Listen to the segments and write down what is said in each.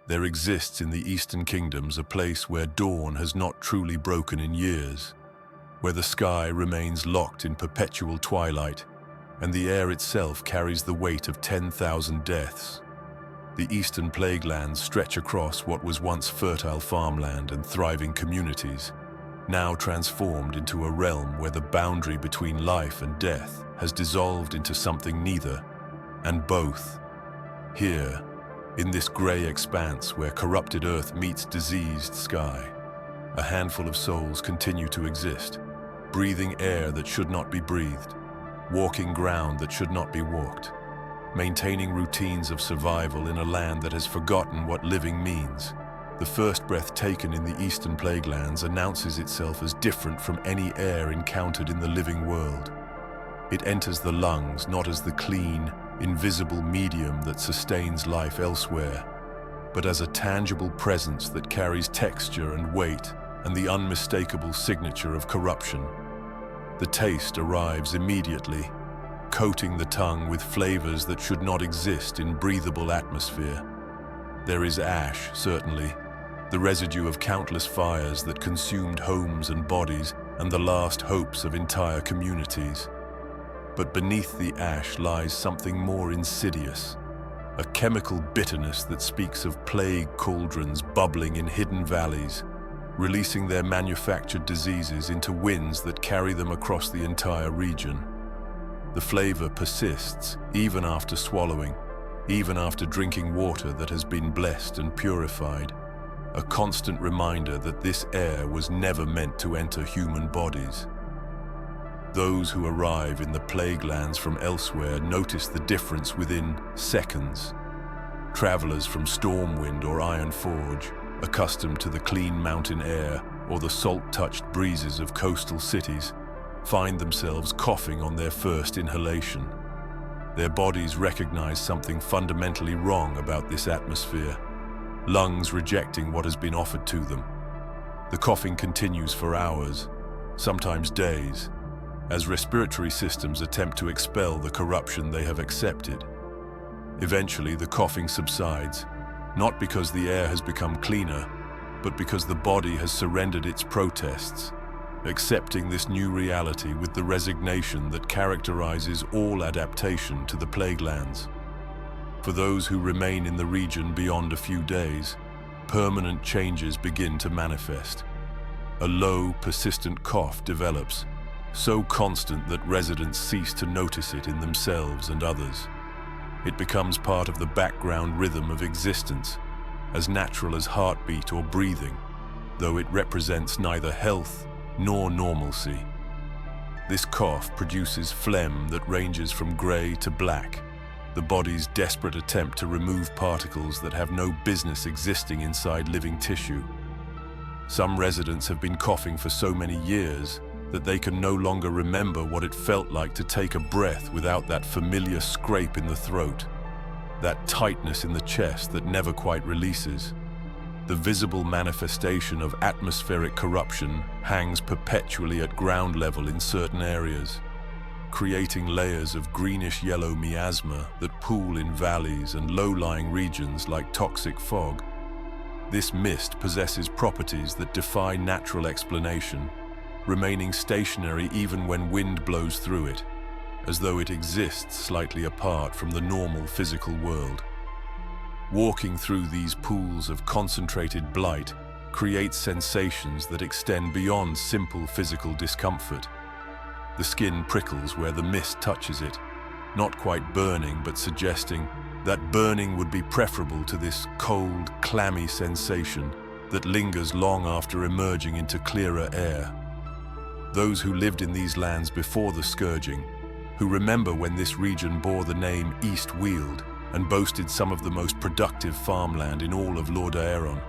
There exists in the Eastern Kingdoms a place where dawn has not truly broken in years, where the sky remains locked in perpetual twilight, and the air itself carries the weight of 10,000 deaths. The eastern Plaguelands stretch across what was once fertile farmland and thriving communities, now transformed into a realm where the boundary between life and death has dissolved into something neither, and both. Here, in this grey expanse where corrupted earth meets diseased sky, a handful of souls continue to exist, breathing air that should not be breathed, walking ground that should not be walked, maintaining routines of survival in a land that has forgotten what living means. The first breath taken in the Eastern Plaguelands announces itself as different from any air encountered in the living world. It enters the lungs not as the clean, invisible medium that sustains life elsewhere, but as a tangible presence that carries texture and weight and the unmistakable signature of corruption. The taste arrives immediately, coating the tongue with flavors that should not exist in breathable atmosphere. There is ash, certainly, the residue of countless fires that consumed homes and bodies and the last hopes of entire communities. But beneath the ash lies something more insidious, a chemical bitterness that speaks of plague cauldrons bubbling in hidden valleys, releasing their manufactured diseases into winds that carry them across the entire region. The flavor persists even after swallowing, even after drinking water that has been blessed and purified, a constant reminder that this air was never meant to enter human bodies. Those who arrive in the Plaguelands from elsewhere notice the difference within seconds. Travelers from Stormwind or Ironforge, accustomed to the clean mountain air or the salt-touched breezes of coastal cities, find themselves coughing on their first inhalation. Their bodies recognize something fundamentally wrong about this atmosphere, lungs rejecting what has been offered to them. The coughing continues for hours, sometimes days, as respiratory systems attempt to expel the corruption they have accepted. Eventually, the coughing subsides, not because the air has become cleaner, but because the body has surrendered its protests, accepting this new reality with the resignation that characterizes all adaptation to the Plaguelands. For those who remain in the region beyond a few days, permanent changes begin to manifest. A low, persistent cough develops, so constant that residents cease to notice it in themselves and others. It becomes part of the background rhythm of existence, as natural as heartbeat or breathing, though it represents neither health nor normalcy. This cough produces phlegm that ranges from grey to black, the body's desperate attempt to remove particles that have no business existing inside living tissue. Some residents have been coughing for so many years that they can no longer remember what it felt like to take a breath without that familiar scrape in the throat, that tightness in the chest that never quite releases. The visible manifestation of atmospheric corruption hangs perpetually at ground level in certain areas, creating layers of greenish-yellow miasma that pool in valleys and low-lying regions like toxic fog. This mist possesses properties that defy natural explanation, remaining stationary even when wind blows through it, as though it exists slightly apart from the normal physical world. Walking through these pools of concentrated blight creates sensations that extend beyond simple physical discomfort. The skin prickles where the mist touches it, not quite burning but suggesting that burning would be preferable to this cold, clammy sensation that lingers long after emerging into clearer air. Those who lived in these lands before the scourging, who remember when this region bore the name East Weald and boasted some of the most productive farmland in all of Lordaeron,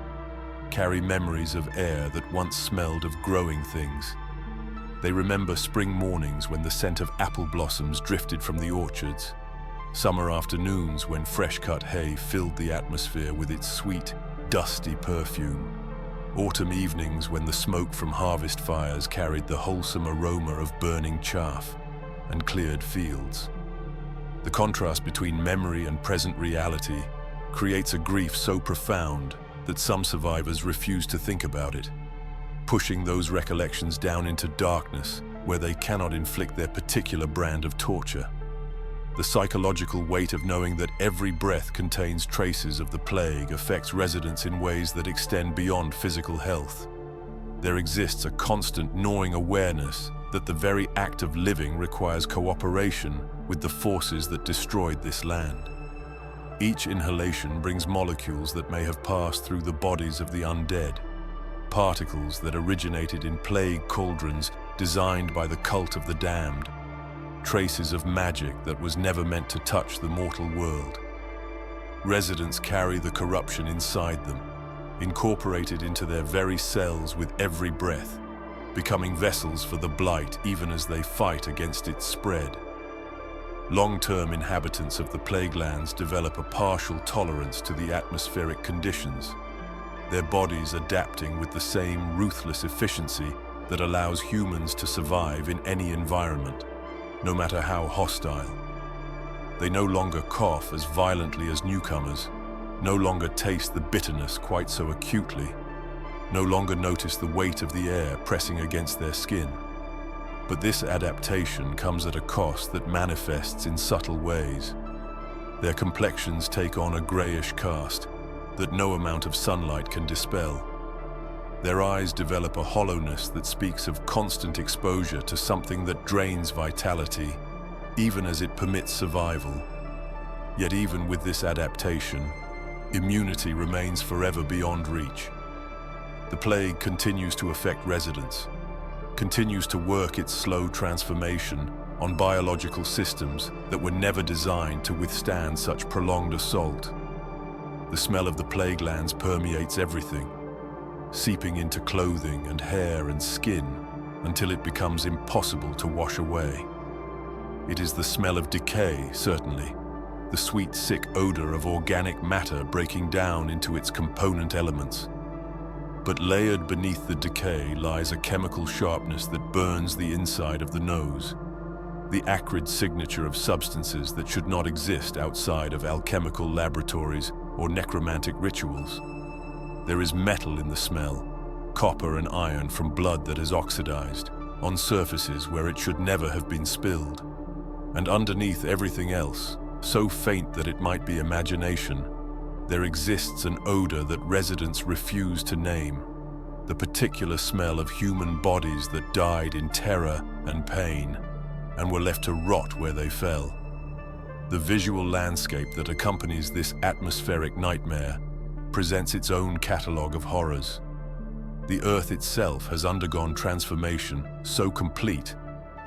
carry memories of air that once smelled of growing things. They remember spring mornings when the scent of apple blossoms drifted from the orchards, summer afternoons when fresh-cut hay filled the atmosphere with its sweet, dusty perfume, autumn evenings when the smoke from harvest fires carried the wholesome aroma of burning chaff and cleared fields. The contrast between memory and present reality creates a grief so profound that some survivors refuse to think about it, pushing those recollections down into darkness where they cannot inflict their particular brand of torture. The psychological weight of knowing that every breath contains traces of the plague affects residents in ways that extend beyond physical health. There exists a constant gnawing awareness that the very act of living requires cooperation with the forces that destroyed this land. Each inhalation brings molecules that may have passed through the bodies of the undead, particles that originated in plague cauldrons designed by the cult of the damned, traces of magic that was never meant to touch the mortal world. Residents carry the corruption inside them, incorporated into their very cells with every breath, becoming vessels for the blight even as they fight against its spread. Long-term inhabitants of the Plaguelands develop a partial tolerance to the atmospheric conditions, their bodies adapting with the same ruthless efficiency that allows humans to survive in any environment, no matter how hostile. They no longer cough as violently as newcomers, no longer taste the bitterness quite so acutely, no longer notice the weight of the air pressing against their skin. But this adaptation comes at a cost that manifests in subtle ways. Their complexions take on a grayish cast that no amount of sunlight can dispel. Their eyes develop a hollowness that speaks of constant exposure to something that drains vitality, even as it permits survival. Yet even with this adaptation, immunity remains forever beyond reach. The plague continues to affect residents, continues to work its slow transformation on biological systems that were never designed to withstand such prolonged assault. The smell of the Plaguelands permeates everything, seeping into clothing and hair and skin until it becomes impossible to wash away. It is the smell of decay, certainly, the sweet, sick odor of organic matter breaking down into its component elements. But layered beneath the decay lies a chemical sharpness that burns the inside of the nose, the acrid signature of substances that should not exist outside of alchemical laboratories or necromantic rituals. There is metal in the smell, copper and iron from blood that has oxidized, on surfaces where it should never have been spilled. And underneath everything else, so faint that it might be imagination, there exists an odor that residents refuse to name, the particular smell of human bodies that died in terror and pain and were left to rot where they fell. The visual landscape that accompanies this atmospheric nightmare presents its own catalogue of horrors. The earth itself has undergone transformation so complete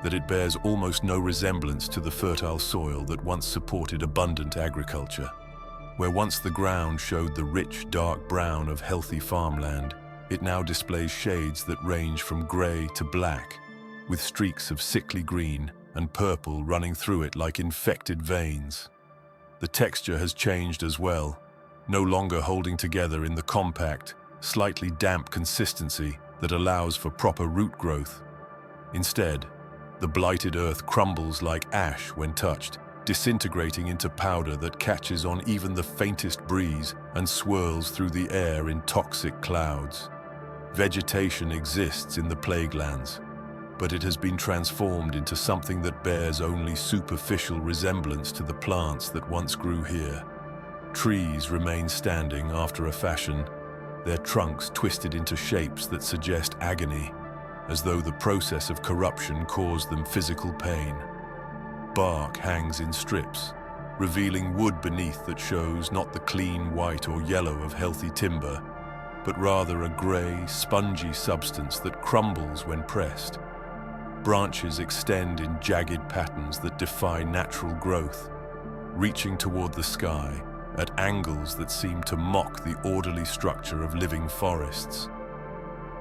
that it bears almost no resemblance to the fertile soil that once supported abundant agriculture. Where once the ground showed the rich, dark brown of healthy farmland, it now displays shades that range from grey to black, with streaks of sickly green and purple running through it like infected veins. The texture has changed as well, no longer holding together in the compact, slightly damp consistency that allows for proper root growth. Instead, the blighted earth crumbles like ash when touched, disintegrating into powder that catches on even the faintest breeze and swirls through the air in toxic clouds. Vegetation exists in the Plaguelands, but it has been transformed into something that bears only superficial resemblance to the plants that once grew here. Trees remain standing after a fashion, their trunks twisted into shapes that suggest agony, as though the process of corruption caused them physical pain. Bark hangs in strips, revealing wood beneath that shows not the clean white or yellow of healthy timber, but rather a grey, spongy substance that crumbles when pressed. Branches extend in jagged patterns that defy natural growth, reaching toward the sky at angles that seem to mock the orderly structure of living forests.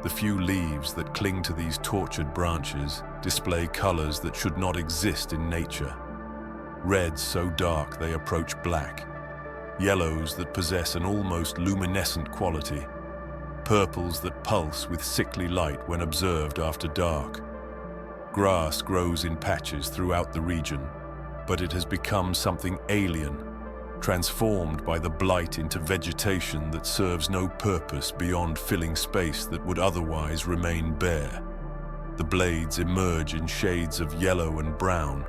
The few leaves that cling to these tortured branches display colors that should not exist in nature. Reds so dark they approach black, yellows that possess an almost luminescent quality, purples that pulse with sickly light when observed after dark. Grass grows in patches throughout the region, but it has become something alien, transformed by the blight into vegetation that serves no purpose beyond filling space that would otherwise remain bare. The blades emerge in shades of yellow and brown,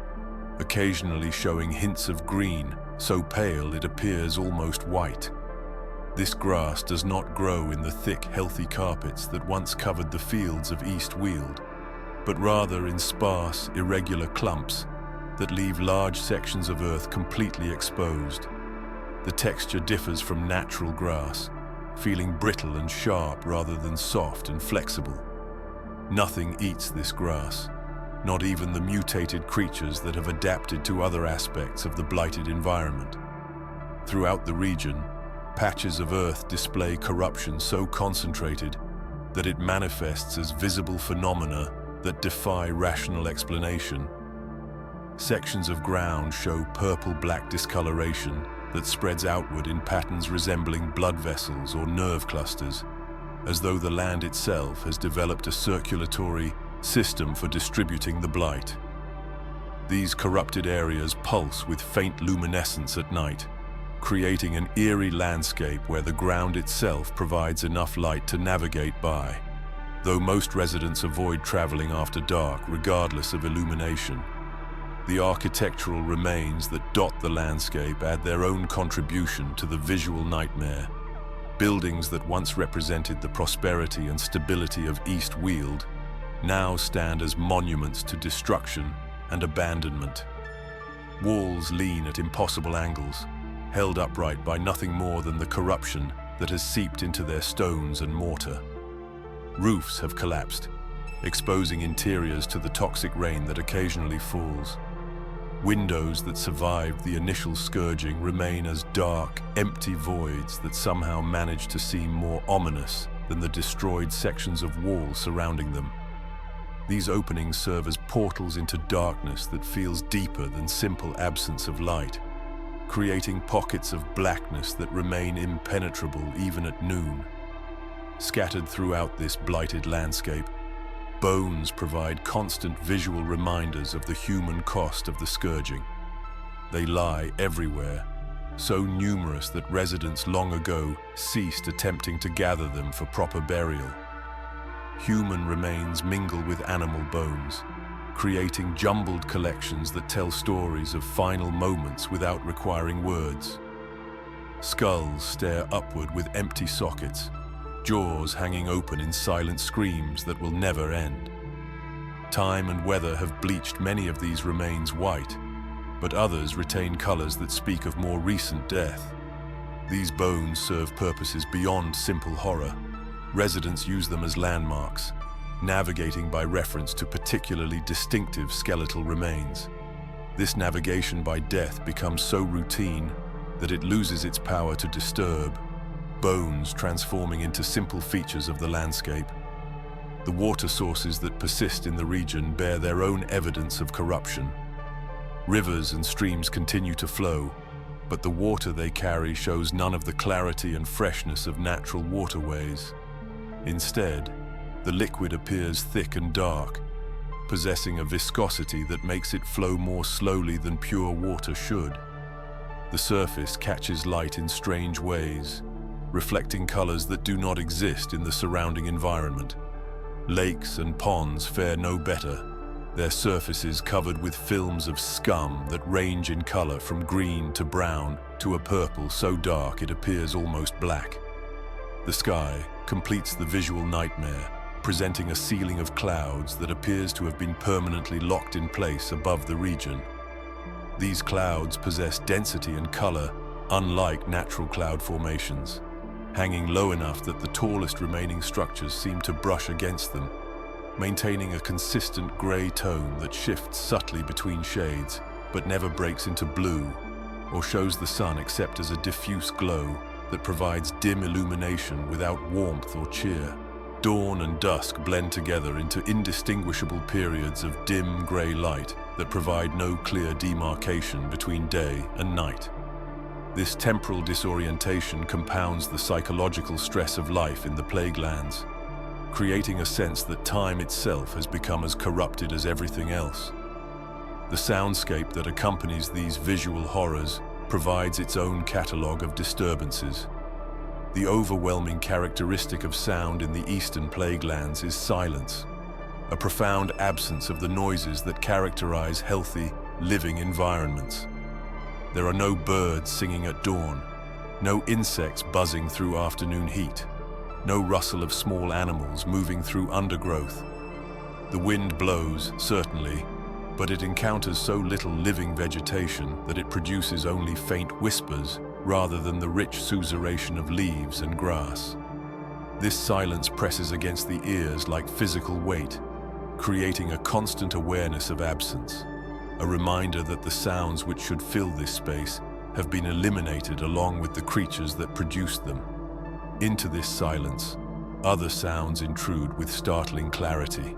occasionally showing hints of green, so pale it appears almost white. This grass does not grow in the thick, healthy carpets that once covered the fields of East Weald, but rather in sparse, irregular clumps that leave large sections of earth completely exposed. The texture differs from natural grass, feeling brittle and sharp rather than soft and flexible. Nothing eats this grass, not even the mutated creatures that have adapted to other aspects of the blighted environment. Throughout the region, patches of earth display corruption so concentrated that it manifests as visible phenomena that defy rational explanation. Sections of ground show purple-black discoloration that spreads outward in patterns resembling blood vessels or nerve clusters, as though the land itself has developed a circulatory system for distributing the blight. These corrupted areas pulse with faint luminescence at night, creating an eerie landscape where the ground itself provides enough light to navigate by, though most residents avoid traveling after dark regardless of illumination. The architectural remains that dot the landscape add their own contribution to the visual nightmare. Buildings that once represented the prosperity and stability of East Weald now stand as monuments to destruction and abandonment. Walls lean at impossible angles, held upright by nothing more than the corruption that has seeped into their stones and mortar. Roofs have collapsed, exposing interiors to the toxic rain that occasionally falls. Windows that survived the initial scourging remain as dark, empty voids that somehow manage to seem more ominous than the destroyed sections of wall surrounding them. These openings serve as portals into darkness that feels deeper than simple absence of light, creating pockets of blackness that remain impenetrable even at noon. Scattered throughout this blighted landscape, bones provide constant visual reminders of the human cost of the scourging. They lie everywhere, so numerous that residents long ago ceased attempting to gather them for proper burial. Human remains mingle with animal bones, creating jumbled collections that tell stories of final moments without requiring words. Skulls stare upward with empty sockets, jaws hanging open in silent screams that will never end. Time and weather have bleached many of these remains white, but others retain colors that speak of more recent death. These bones serve purposes beyond simple horror. Residents use them as landmarks, navigating by reference to particularly distinctive skeletal remains. This navigation by death becomes so routine that it loses its power to disturb, bones transforming into simple features of the landscape. The water sources that persist in the region bear their own evidence of corruption. Rivers and streams continue to flow, but the water they carry shows none of the clarity and freshness of natural waterways. Instead, the liquid appears thick and dark, possessing a viscosity that makes it flow more slowly than pure water should. The surface catches light in strange ways, reflecting colors that do not exist in the surrounding environment. Lakes and ponds fare no better, their surfaces covered with films of scum that range in color from green to brown to a purple so dark it appears almost black. The sky completes the visual nightmare, presenting a ceiling of clouds that appears to have been permanently locked in place above the region. These clouds possess density and color unlike natural cloud formations, hanging low enough that the tallest remaining structures seem to brush against them, maintaining a consistent gray tone that shifts subtly between shades but never breaks into blue or shows the sun except as a diffuse glow that provides dim illumination without warmth or cheer. Dawn and dusk blend together into indistinguishable periods of dim gray light that provide no clear demarcation between day and night. This temporal disorientation compounds the psychological stress of life in the Plaguelands, creating a sense that time itself has become as corrupted as everything else. The soundscape that accompanies these visual horrors provides its own catalogue of disturbances. The overwhelming characteristic of sound in the eastern Plaguelands is silence, a profound absence of the noises that characterize healthy, living environments. There are no birds singing at dawn, no insects buzzing through afternoon heat, no rustle of small animals moving through undergrowth. The wind blows, certainly, but it encounters so little living vegetation that it produces only faint whispers rather than the rich susurration of leaves and grass. This silence presses against the ears like physical weight, creating a constant awareness of absence, a reminder that the sounds which should fill this space have been eliminated along with the creatures that produced them. Into this silence, other sounds intrude with startling clarity.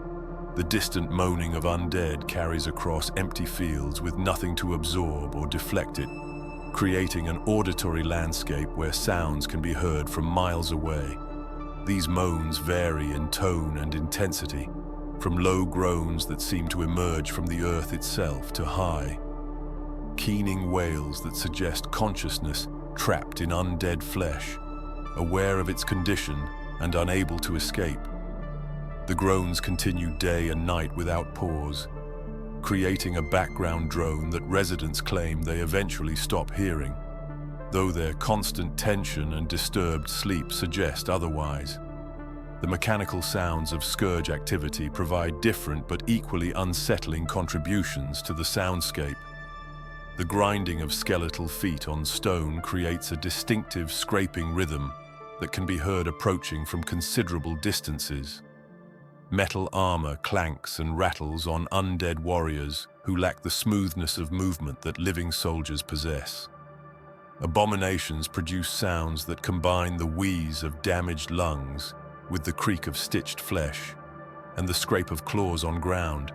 The distant moaning of undead carries across empty fields with nothing to absorb or deflect it, creating an auditory landscape where sounds can be heard from miles away. These moans vary in tone and intensity, from low groans that seem to emerge from the earth itself to high, keening wails that suggest consciousness trapped in undead flesh, aware of its condition and unable to escape. The groans continue day and night without pause, creating a background drone that residents claim they eventually stop hearing, though their constant tension and disturbed sleep suggest otherwise. The mechanical sounds of scourge activity provide different but equally unsettling contributions to the soundscape. The grinding of skeletal feet on stone creates a distinctive scraping rhythm that can be heard approaching from considerable distances. Metal armor clanks and rattles on undead warriors who lack the smoothness of movement that living soldiers possess. Abominations produce sounds that combine the wheeze of damaged lungs with the creak of stitched flesh and the scrape of claws on ground,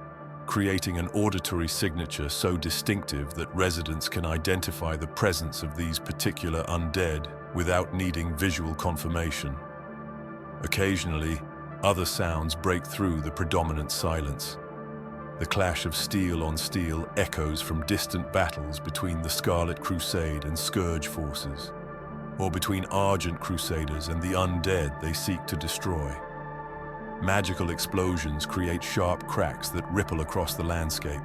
creating an auditory signature so distinctive that residents can identify the presence of these particular undead without needing visual confirmation. Occasionally, other sounds break through the predominant silence. The clash of steel on steel echoes from distant battles between the Scarlet Crusade and Scourge forces, or between Argent Crusaders and the undead they seek to destroy. Magical explosions create sharp cracks that ripple across the landscape,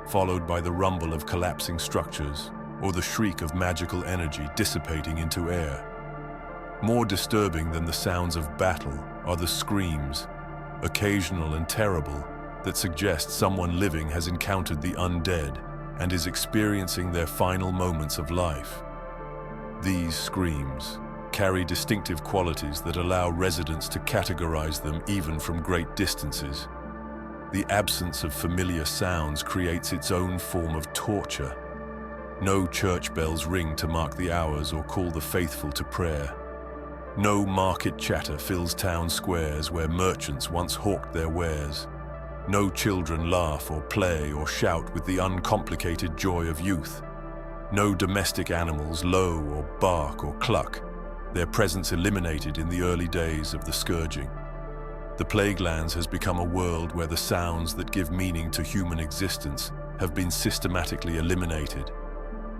followed by the rumble of collapsing structures or the shriek of magical energy dissipating into air. More disturbing than the sounds of battle are the screams, occasional and terrible, that suggest someone living has encountered the undead and is experiencing their final moments of life. These screams carry distinctive qualities that allow residents to categorize them even from great distances. The absence of familiar sounds creates its own form of torture. No church bells ring to mark the hours or call the faithful to prayer. No market chatter fills town squares where merchants once hawked their wares. No children laugh or play or shout with the uncomplicated joy of youth. No domestic animals low or bark or cluck, their presence eliminated in the early days of the scourging. The Plaguelands has become a world where the sounds that give meaning to human existence have been systematically eliminated,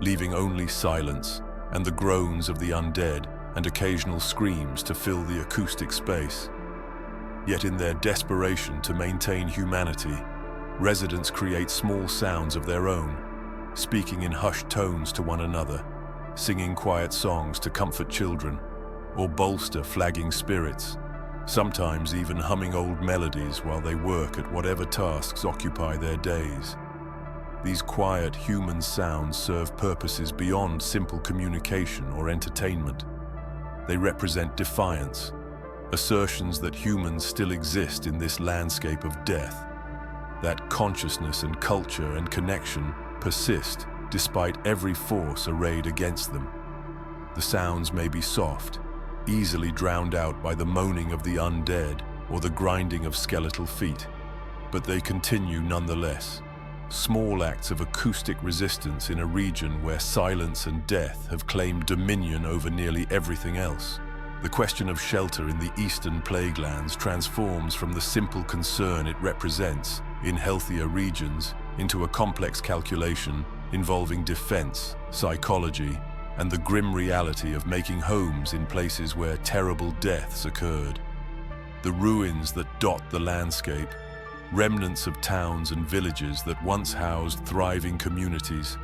leaving only silence and the groans of the undead and occasional screams to fill the acoustic space. Yet in their desperation to maintain humanity, residents create small sounds of their own, speaking in hushed tones to one another, singing quiet songs to comfort children, or bolster flagging spirits, sometimes even humming old melodies while they work at whatever tasks occupy their days. These quiet human sounds serve purposes beyond simple communication or entertainment. They represent defiance, assertions that humans still exist in this landscape of death, that consciousness and culture and connection persist despite every force arrayed against them. The sounds may be soft, easily drowned out by the moaning of the undead or the grinding of skeletal feet, but they continue nonetheless. Small acts of acoustic resistance in a region where silence and death have claimed dominion over nearly everything else. The question of shelter in the eastern Plaguelands transforms from the simple concern it represents in healthier regions into a complex calculation involving defense, psychology, and the grim reality of making homes in places where terrible deaths occurred. The ruins that dot the landscape, remnants of towns and villages that once housed thriving communities,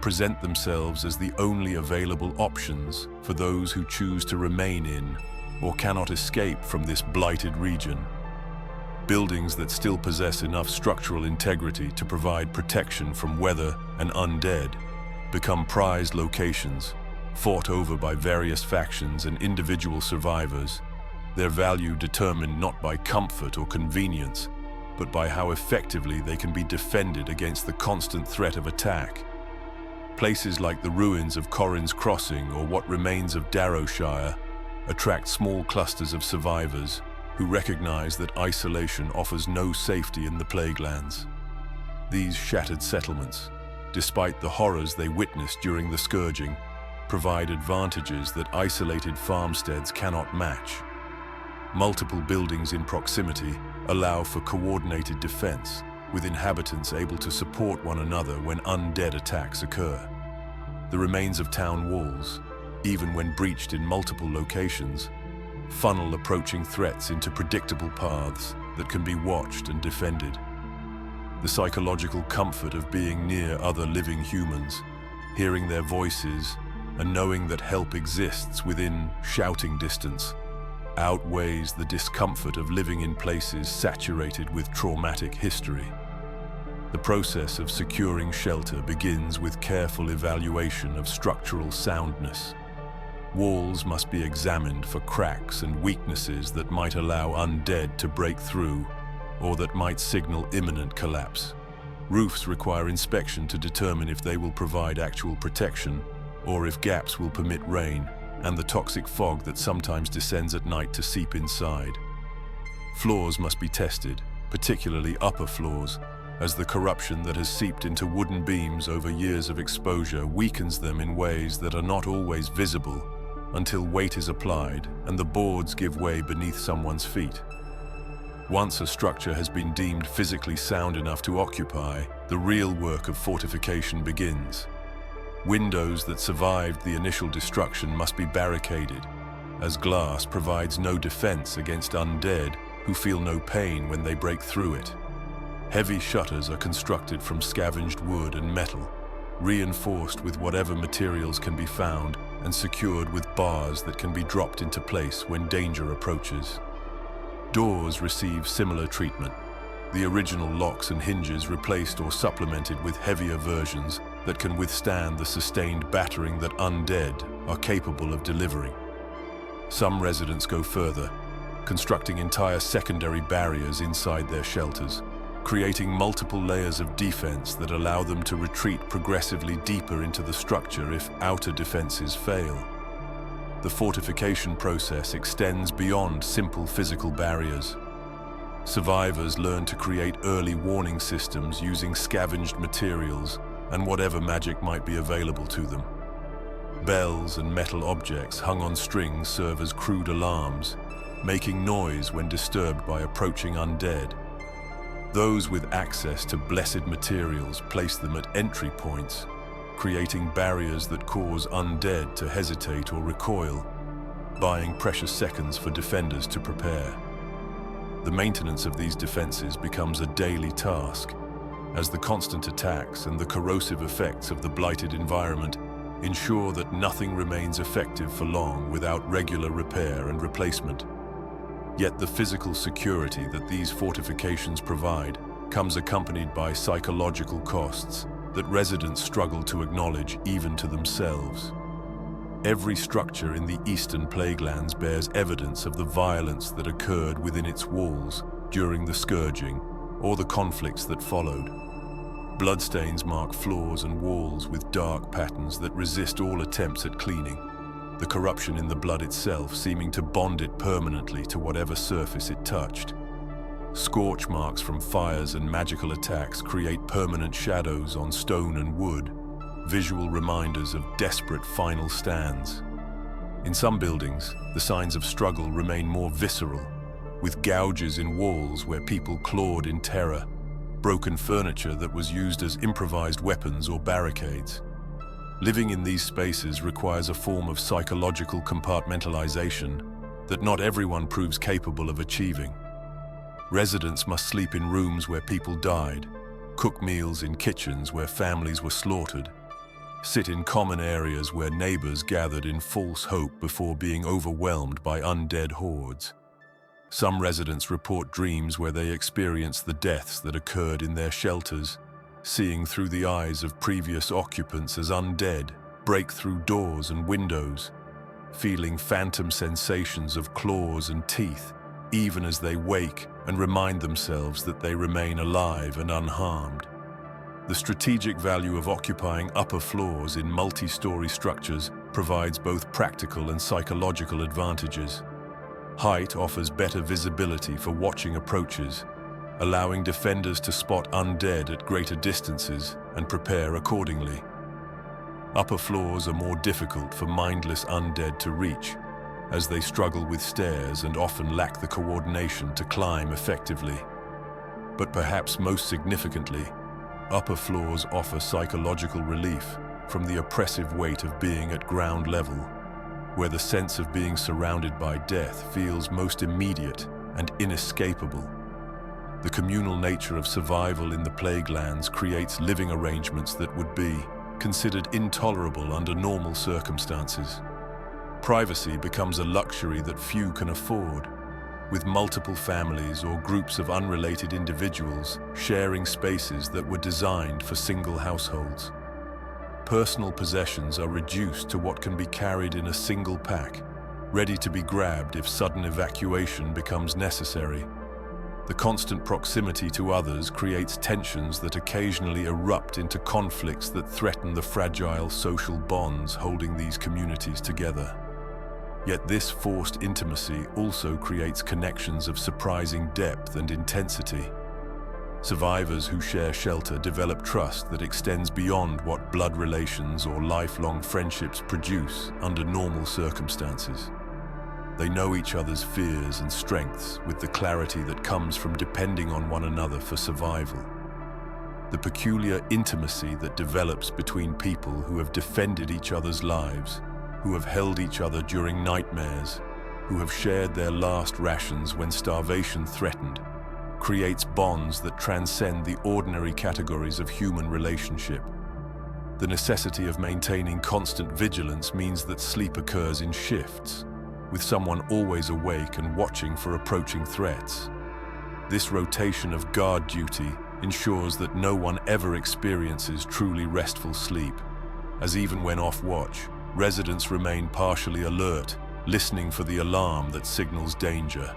present themselves as the only available options for those who choose to remain in or cannot escape from this blighted region. Buildings that still possess enough structural integrity to provide protection from weather and undead become prized locations, fought over by various factions and individual survivors, their value determined not by comfort or convenience, but by how effectively they can be defended against the constant threat of attack. Places like the ruins of Corrin's Crossing or what remains of Darrowshire attract small clusters of survivors who recognize that isolation offers no safety in the Plaguelands. These shattered settlements, despite the horrors they witnessed during the scourging, provide advantages that isolated farmsteads cannot match. Multiple buildings in proximity allow for coordinated defense, with inhabitants able to support one another when undead attacks occur. The remains of town walls, even when breached in multiple locations, funnel approaching threats into predictable paths that can be watched and defended. The psychological comfort of being near other living humans, hearing their voices, and knowing that help exists within shouting distance, outweighs the discomfort of living in places saturated with traumatic history. The process of securing shelter begins with careful evaluation of structural soundness. Walls must be examined for cracks and weaknesses that might allow undead to break through or that might signal imminent collapse. Roofs require inspection to determine if they will provide actual protection or if gaps will permit rain and the toxic fog that sometimes descends at night to seep inside. Floors must be tested, particularly upper floors, as the corruption that has seeped into wooden beams over years of exposure weakens them in ways that are not always visible until weight is applied and the boards give way beneath someone's feet. Once a structure has been deemed physically sound enough to occupy, the real work of fortification begins. Windows that survived the initial destruction must be barricaded, as glass provides no defense against undead who feel no pain when they break through it. Heavy shutters are constructed from scavenged wood and metal, reinforced with whatever materials can be found and secured with bars that can be dropped into place when danger approaches. Doors receive similar treatment, the original locks and hinges replaced or supplemented with heavier versions that can withstand the sustained battering that undead are capable of delivering. Some residents go further, constructing entire secondary barriers inside their shelters, creating multiple layers of defense that allow them to retreat progressively deeper into the structure if outer defenses fail. The fortification process extends beyond simple physical barriers. Survivors learn to create early warning systems using scavenged materials and whatever magic might be available to them. Bells and metal objects hung on strings serve as crude alarms, making noise when disturbed by approaching undead. Those with access to blessed materials place them at entry points, creating barriers that cause undead to hesitate or recoil, buying precious seconds for defenders to prepare. The maintenance of these defenses becomes a daily task, as the constant attacks and the corrosive effects of the blighted environment ensure that nothing remains effective for long without regular repair and replacement. Yet the physical security that these fortifications provide comes accompanied by psychological costs that residents struggle to acknowledge even to themselves. Every structure in the eastern Plaguelands bears evidence of the violence that occurred within its walls during the scourging or the conflicts that followed. Bloodstains mark floors and walls with dark patterns that resist all attempts at cleaning, the corruption in the blood itself seeming to bond it permanently to whatever surface it touched. Scorch marks from fires and magical attacks create permanent shadows on stone and wood, visual reminders of desperate final stands. In some buildings, the signs of struggle remain more visceral, with gouges in walls where people clawed in terror, broken furniture that was used as improvised weapons or barricades. Living in these spaces requires a form of psychological compartmentalization that not everyone proves capable of achieving. Residents must sleep in rooms where people died, cook meals in kitchens where families were slaughtered, sit in common areas where neighbors gathered in false hope before being overwhelmed by undead hordes. Some residents report dreams where they experience the deaths that occurred in their shelters, seeing through the eyes of previous occupants as undead, break through doors and windows, feeling phantom sensations of claws and teeth, even as they wake and remind themselves that they remain alive and unharmed. The strategic value of occupying upper floors in multi-story structures provides both practical and psychological advantages. Height offers better visibility for watching approaches, allowing defenders to spot undead at greater distances and prepare accordingly. Upper floors are more difficult for mindless undead to reach, as they struggle with stairs and often lack the coordination to climb effectively. But perhaps most significantly, upper floors offer psychological relief from the oppressive weight of being at ground level, where the sense of being surrounded by death feels most immediate and inescapable. The communal nature of survival in the Plaguelands creates living arrangements that would be considered intolerable under normal circumstances. Privacy becomes a luxury that few can afford, with multiple families or groups of unrelated individuals sharing spaces that were designed for single households. Personal possessions are reduced to what can be carried in a single pack, ready to be grabbed if sudden evacuation becomes necessary. The constant proximity to others creates tensions that occasionally erupt into conflicts that threaten the fragile social bonds holding these communities together. Yet this forced intimacy also creates connections of surprising depth and intensity. Survivors who share shelter develop trust that extends beyond what blood relations or lifelong friendships produce under normal circumstances. They know each other's fears and strengths with the clarity that comes from depending on one another for survival. The peculiar intimacy that develops between people who have defended each other's lives, who have held each other during nightmares, who have shared their last rations when starvation threatened, creates bonds that transcend the ordinary categories of human relationship. The necessity of maintaining constant vigilance means that sleep occurs in shifts, with someone always awake and watching for approaching threats. This rotation of guard duty ensures that no one ever experiences truly restful sleep, as even when off watch, residents remain partially alert, listening for the alarm that signals danger.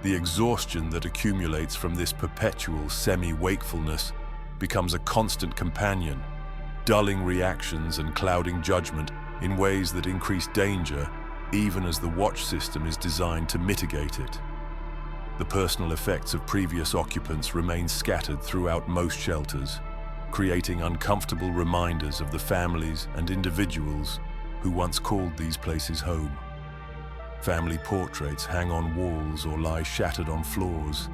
The exhaustion that accumulates from this perpetual semi-wakefulness becomes a constant companion, dulling reactions and clouding judgment in ways that increase danger even as the watch system is designed to mitigate it. The personal effects of previous occupants remain scattered throughout most shelters, creating uncomfortable reminders of the families and individuals who once called these places home. Family portraits hang on walls or lie shattered on floors,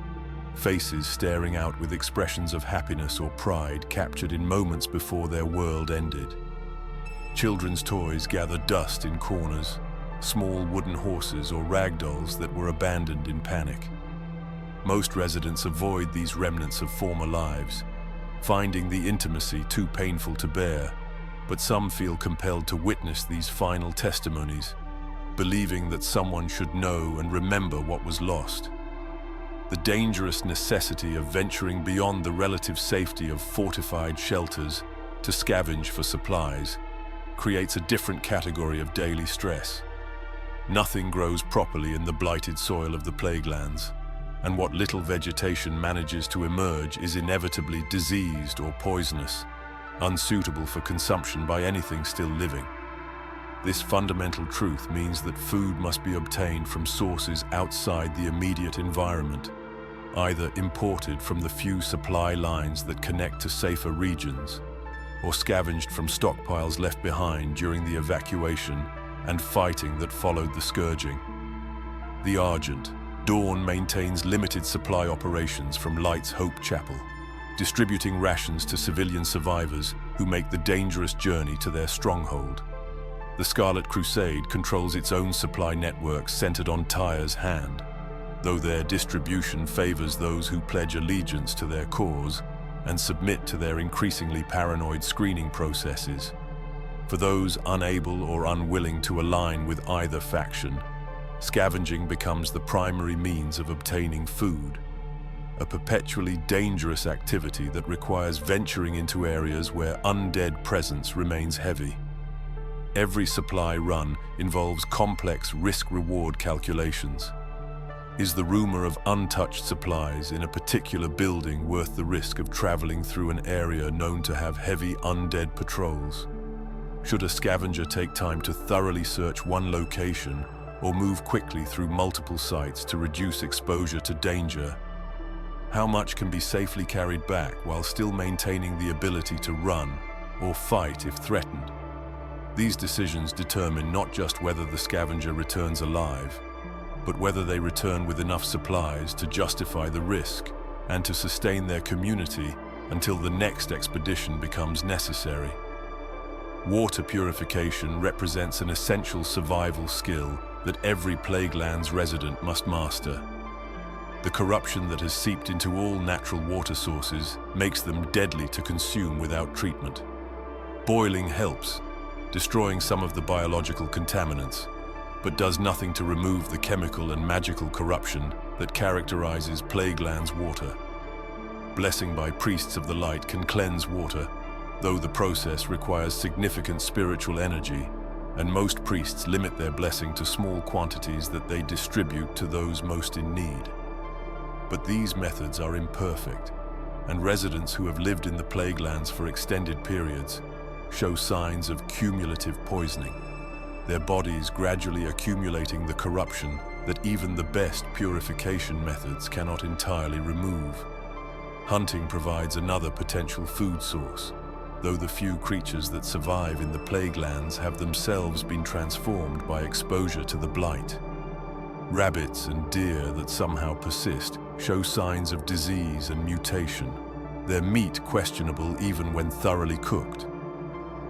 faces staring out with expressions of happiness or pride captured in moments before their world ended. Children's toys gather dust in corners, small wooden horses or rag dolls that were abandoned in panic. Most residents avoid these remnants of former lives, finding the intimacy too painful to bear, but some feel compelled to witness these final testimonies, believing that someone should know and remember what was lost. The dangerous necessity of venturing beyond the relative safety of fortified shelters to scavenge for supplies creates a different category of daily stress. Nothing grows properly in the blighted soil of the Plaguelands, and what little vegetation manages to emerge is inevitably diseased or poisonous, unsuitable for consumption by anything still living. This fundamental truth means that food must be obtained from sources outside the immediate environment, either imported from the few supply lines that connect to safer regions, or scavenged from stockpiles left behind during the evacuation and fighting that followed the scourging. The Argent, Dawn maintains limited supply operations from Light's Hope Chapel, distributing rations to civilian survivors who make the dangerous journey to their stronghold. The Scarlet Crusade controls its own supply network centered on Tyre's hand, though their distribution favors those who pledge allegiance to their cause and submit to their increasingly paranoid screening processes. For those unable or unwilling to align with either faction, scavenging becomes the primary means of obtaining food, a perpetually dangerous activity that requires venturing into areas where undead presence remains heavy. Every supply run involves complex risk-reward calculations. Is the rumor of untouched supplies in a particular building worth the risk of traveling through an area known to have heavy undead patrols? Should a scavenger take time to thoroughly search one location or move quickly through multiple sites to reduce exposure to danger? How much can be safely carried back while still maintaining the ability to run or fight if threatened? These decisions determine not just whether the scavenger returns alive, but whether they return with enough supplies to justify the risk and to sustain their community until the next expedition becomes necessary. Water purification represents an essential survival skill that every Plaguelands resident must master. The corruption that has seeped into all natural water sources makes them deadly to consume without treatment. Boiling helps, destroying some of the biological contaminants, but does nothing to remove the chemical and magical corruption that characterizes Plaguelands water. Blessing by priests of the light can cleanse water, though the process requires significant spiritual energy, and most priests limit their blessing to small quantities that they distribute to those most in need. But these methods are imperfect, and residents who have lived in the Plaguelands for extended periods show signs of cumulative poisoning, their bodies gradually accumulating the corruption that even the best purification methods cannot entirely remove. Hunting provides another potential food source, though the few creatures that survive in the Plaguelands have themselves been transformed by exposure to the blight. Rabbits and deer that somehow persist show signs of disease and mutation, their meat questionable even when thoroughly cooked.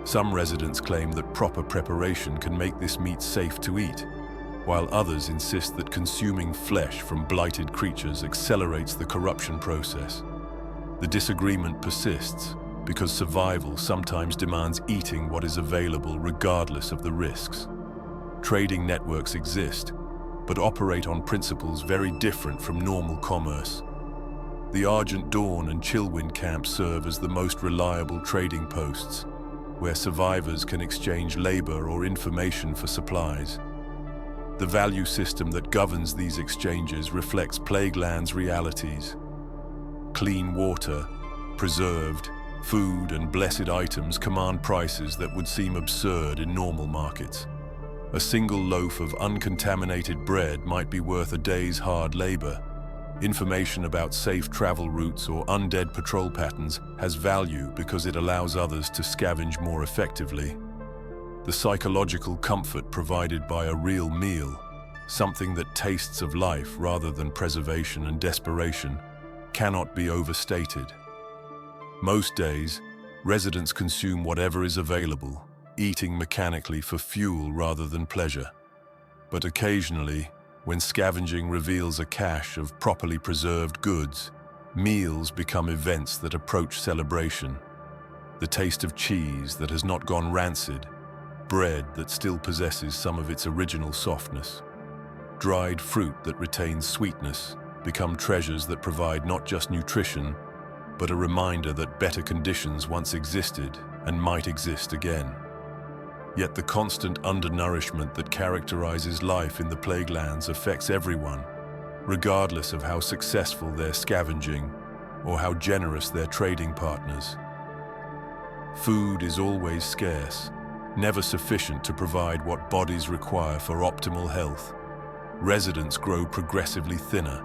Some residents claim that proper preparation can make this meat safe to eat, while others insist that consuming flesh from blighted creatures accelerates the corruption process. The disagreement persists because survival sometimes demands eating what is available regardless of the risks. Trading networks exist, but operate on principles very different from normal commerce. The Argent Dawn and Chillwind camps serve as the most reliable trading posts, where survivors can exchange labor or information for supplies. The value system that governs these exchanges reflects Plaguelands' realities. Clean water, preserved, food and blessed items command prices that would seem absurd in normal markets. A single loaf of uncontaminated bread might be worth a day's hard labor. Information about safe travel routes or undead patrol patterns has value because it allows others to scavenge more effectively. The psychological comfort provided by a real meal, something that tastes of life rather than preservation and desperation, cannot be overstated. Most days, residents consume whatever is available, eating mechanically for fuel rather than pleasure. But occasionally, when scavenging reveals a cache of properly preserved goods, meals become events that approach celebration. The taste of cheese that has not gone rancid, bread that still possesses some of its original softness, dried fruit that retains sweetness become treasures that provide not just nutrition, but a reminder that better conditions once existed and might exist again. Yet the constant undernourishment that characterizes life in the Plaguelands affects everyone, regardless of how successful their scavenging or how generous their trading partners. Food is always scarce, never sufficient to provide what bodies require for optimal health. Residents grow progressively thinner,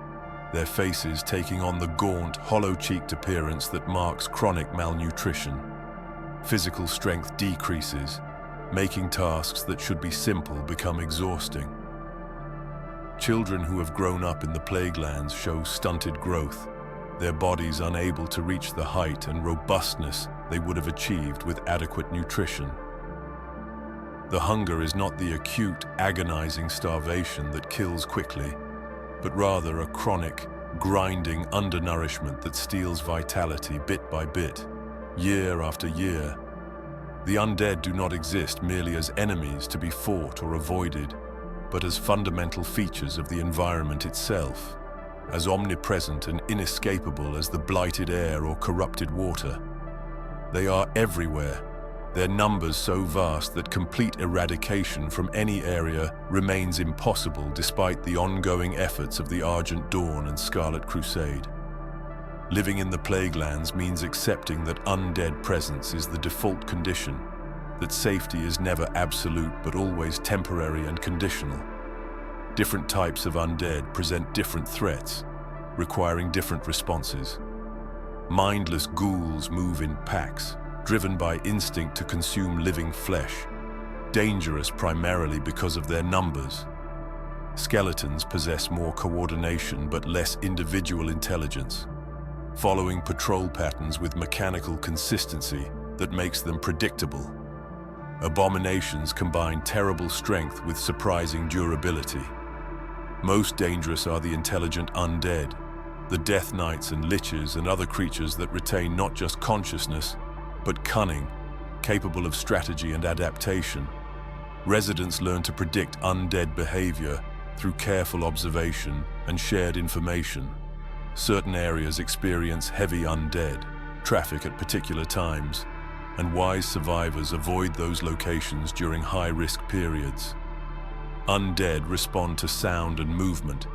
their faces taking on the gaunt, hollow-cheeked appearance that marks chronic malnutrition. Physical strength decreases, making tasks that should be simple become exhausting. Children who have grown up in the Plaguelands show stunted growth, their bodies unable to reach the height and robustness they would have achieved with adequate nutrition. The hunger is not the acute, agonizing starvation that kills quickly, but rather a chronic, grinding undernourishment that steals vitality bit by bit, year after year. The undead do not exist merely as enemies to be fought or avoided, but as fundamental features of the environment itself, as omnipresent and inescapable as the blighted air or corrupted water. They are everywhere, their numbers so vast that complete eradication from any area remains impossible despite the ongoing efforts of the Argent Dawn and Scarlet Crusade. Living in the Plaguelands means accepting that undead presence is the default condition, that safety is never absolute but always temporary and conditional. Different types of undead present different threats, requiring different responses. Mindless ghouls move in packs, driven by instinct to consume living flesh, dangerous primarily because of their numbers. Skeletons possess more coordination but less individual intelligence, following patrol patterns with mechanical consistency that makes them predictable. Abominations combine terrible strength with surprising durability. Most dangerous are the intelligent undead, the Death Knights and Liches and other creatures that retain not just consciousness, but cunning, capable of strategy and adaptation. Residents learn to predict undead behavior through careful observation and shared information. Certain areas experience heavy undead traffic at particular times, and wise survivors avoid those locations during high-risk periods. Undead respond to sound and movement,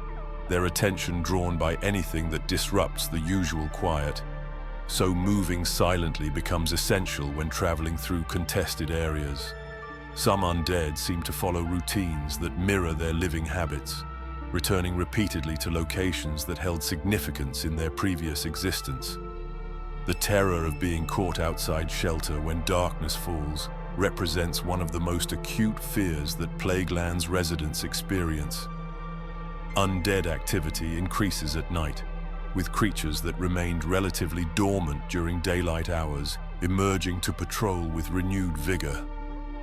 their attention drawn by anything that disrupts the usual quiet. So moving silently becomes essential when traveling through contested areas. Some undead seem to follow routines that mirror their living habits, returning repeatedly to locations that held significance in their previous existence. The terror of being caught outside shelter when darkness falls represents one of the most acute fears that Plaguelands residents experience. Undead activity increases at night, with creatures that remained relatively dormant during daylight hours emerging to patrol with renewed vigor.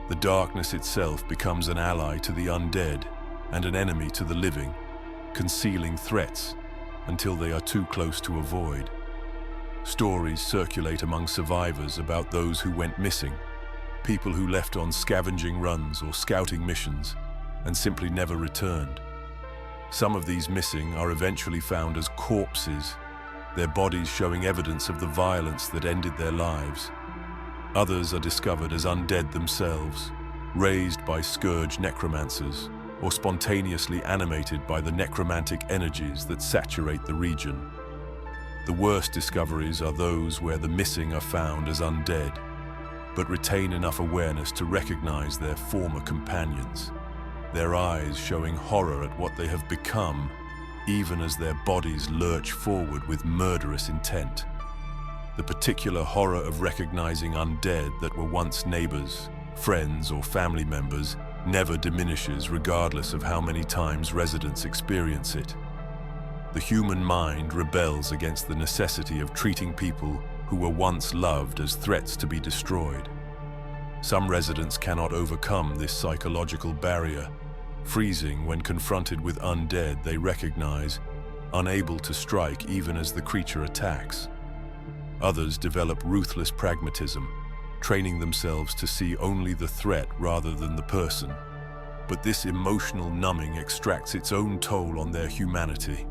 The darkness itself becomes an ally to the undead and an enemy to the living, concealing threats until they are too close to avoid. Stories circulate among survivors about those who went missing, people who left on scavenging runs or scouting missions and simply never returned. Some of these missing are eventually found as corpses, their bodies showing evidence of the violence that ended their lives. Others are discovered as undead themselves, raised by scourge necromancers, or spontaneously animated by the necromantic energies that saturate the region. The worst discoveries are those where the missing are found as undead, but retain enough awareness to recognize their former companions, their eyes showing horror at what they have become, even as their bodies lurch forward with murderous intent. The particular horror of recognizing undead that were once neighbors, friends, or family members never diminishes regardless of how many times residents experience it. The human mind rebels against the necessity of treating people who were once loved as threats to be destroyed. Some residents cannot overcome this psychological barrier, freezing when confronted with undead they recognize, unable to strike even as the creature attacks. Others develop ruthless pragmatism, training themselves to see only the threat rather than the person. But this emotional numbing extracts its own toll on their humanity.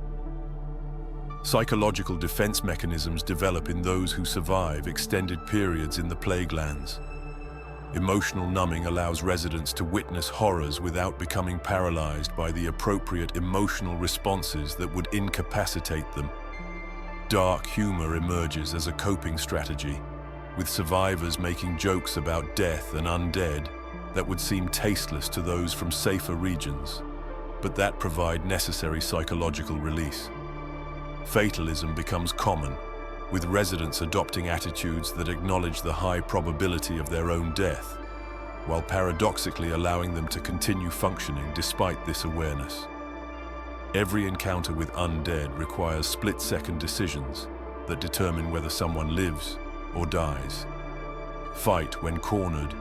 Psychological defense mechanisms develop in those who survive extended periods in the Plaguelands. Emotional numbing allows residents to witness horrors without becoming paralyzed by the appropriate emotional responses that would incapacitate them. Dark humor emerges as a coping strategy, with survivors making jokes about death and undead that would seem tasteless to those from safer regions, but that provide necessary psychological release. Fatalism becomes common, with residents adopting attitudes that acknowledge the high probability of their own death, while paradoxically allowing them to continue functioning despite this awareness. Every encounter with undead requires split-second decisions, that determine whether someone lives or dies. Fight when cornered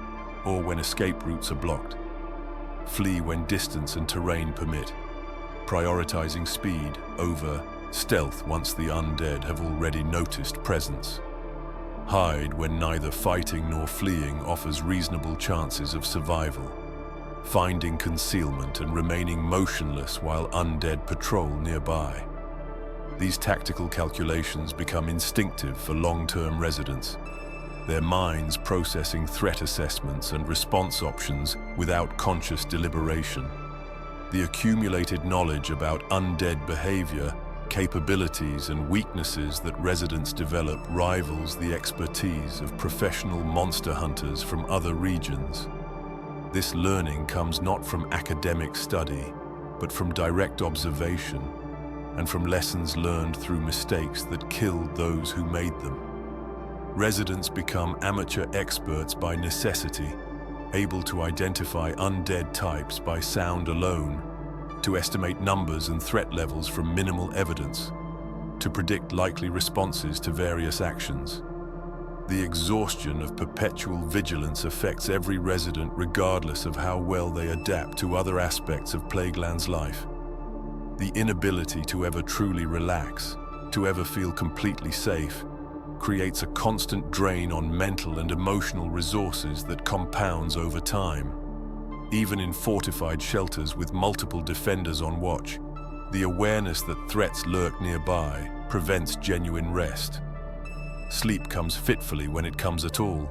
or when escape routes are blocked. Flee when distance and terrain permit, prioritizing speed over stealth once the undead have already noticed presence. Hide when neither fighting nor fleeing offers reasonable chances of survival, finding concealment and remaining motionless while undead patrol nearby. These tactical calculations become instinctive for long-term residents, their minds processing threat assessments and response options without conscious deliberation. The accumulated knowledge about undead behavior, capabilities, and weaknesses that residents develop rivals the expertise of professional monster hunters from other regions. This learning comes not from academic study, but from direct observation and from lessons learned through mistakes that killed those who made them. Residents become amateur experts by necessity, able to identify undead types by sound alone, to estimate numbers and threat levels from minimal evidence, to predict likely responses to various actions. The exhaustion of perpetual vigilance affects every resident regardless of how well they adapt to other aspects of Plaguelands life. The inability to ever truly relax, to ever feel completely safe, creates a constant drain on mental and emotional resources that compounds over time. Even in fortified shelters with multiple defenders on watch, the awareness that threats lurk nearby prevents genuine rest. Sleep comes fitfully when it comes at all,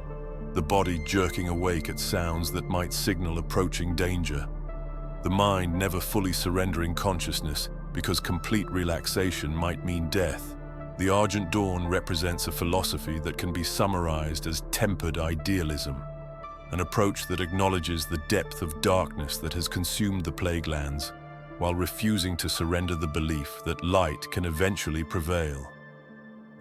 the body jerking awake at sounds that might signal approaching danger. The mind never fully surrendering consciousness because complete relaxation might mean death. The Argent Dawn represents a philosophy that can be summarized as tempered idealism, an approach that acknowledges the depth of darkness that has consumed the Plaguelands, while refusing to surrender the belief that light can eventually prevail.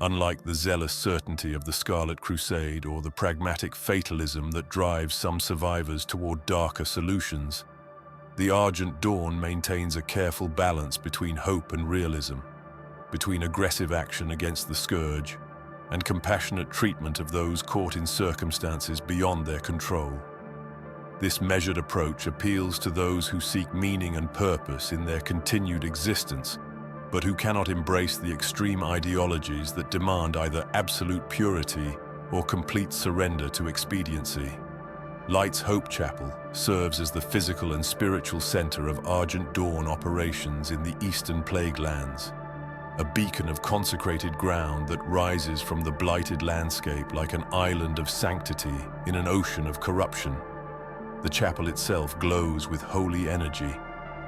Unlike the zealous certainty of the Scarlet Crusade or the pragmatic fatalism that drives some survivors toward darker solutions, the Argent Dawn maintains a careful balance between hope and realism, between aggressive action against the scourge and compassionate treatment of those caught in circumstances beyond their control. This measured approach appeals to those who seek meaning and purpose in their continued existence, but who cannot embrace the extreme ideologies that demand either absolute purity or complete surrender to expediency. Light's Hope Chapel serves as the physical and spiritual center of Argent Dawn operations in the eastern Plaguelands, a beacon of consecrated ground that rises from the blighted landscape like an island of sanctity in an ocean of corruption. The chapel itself glows with holy energy,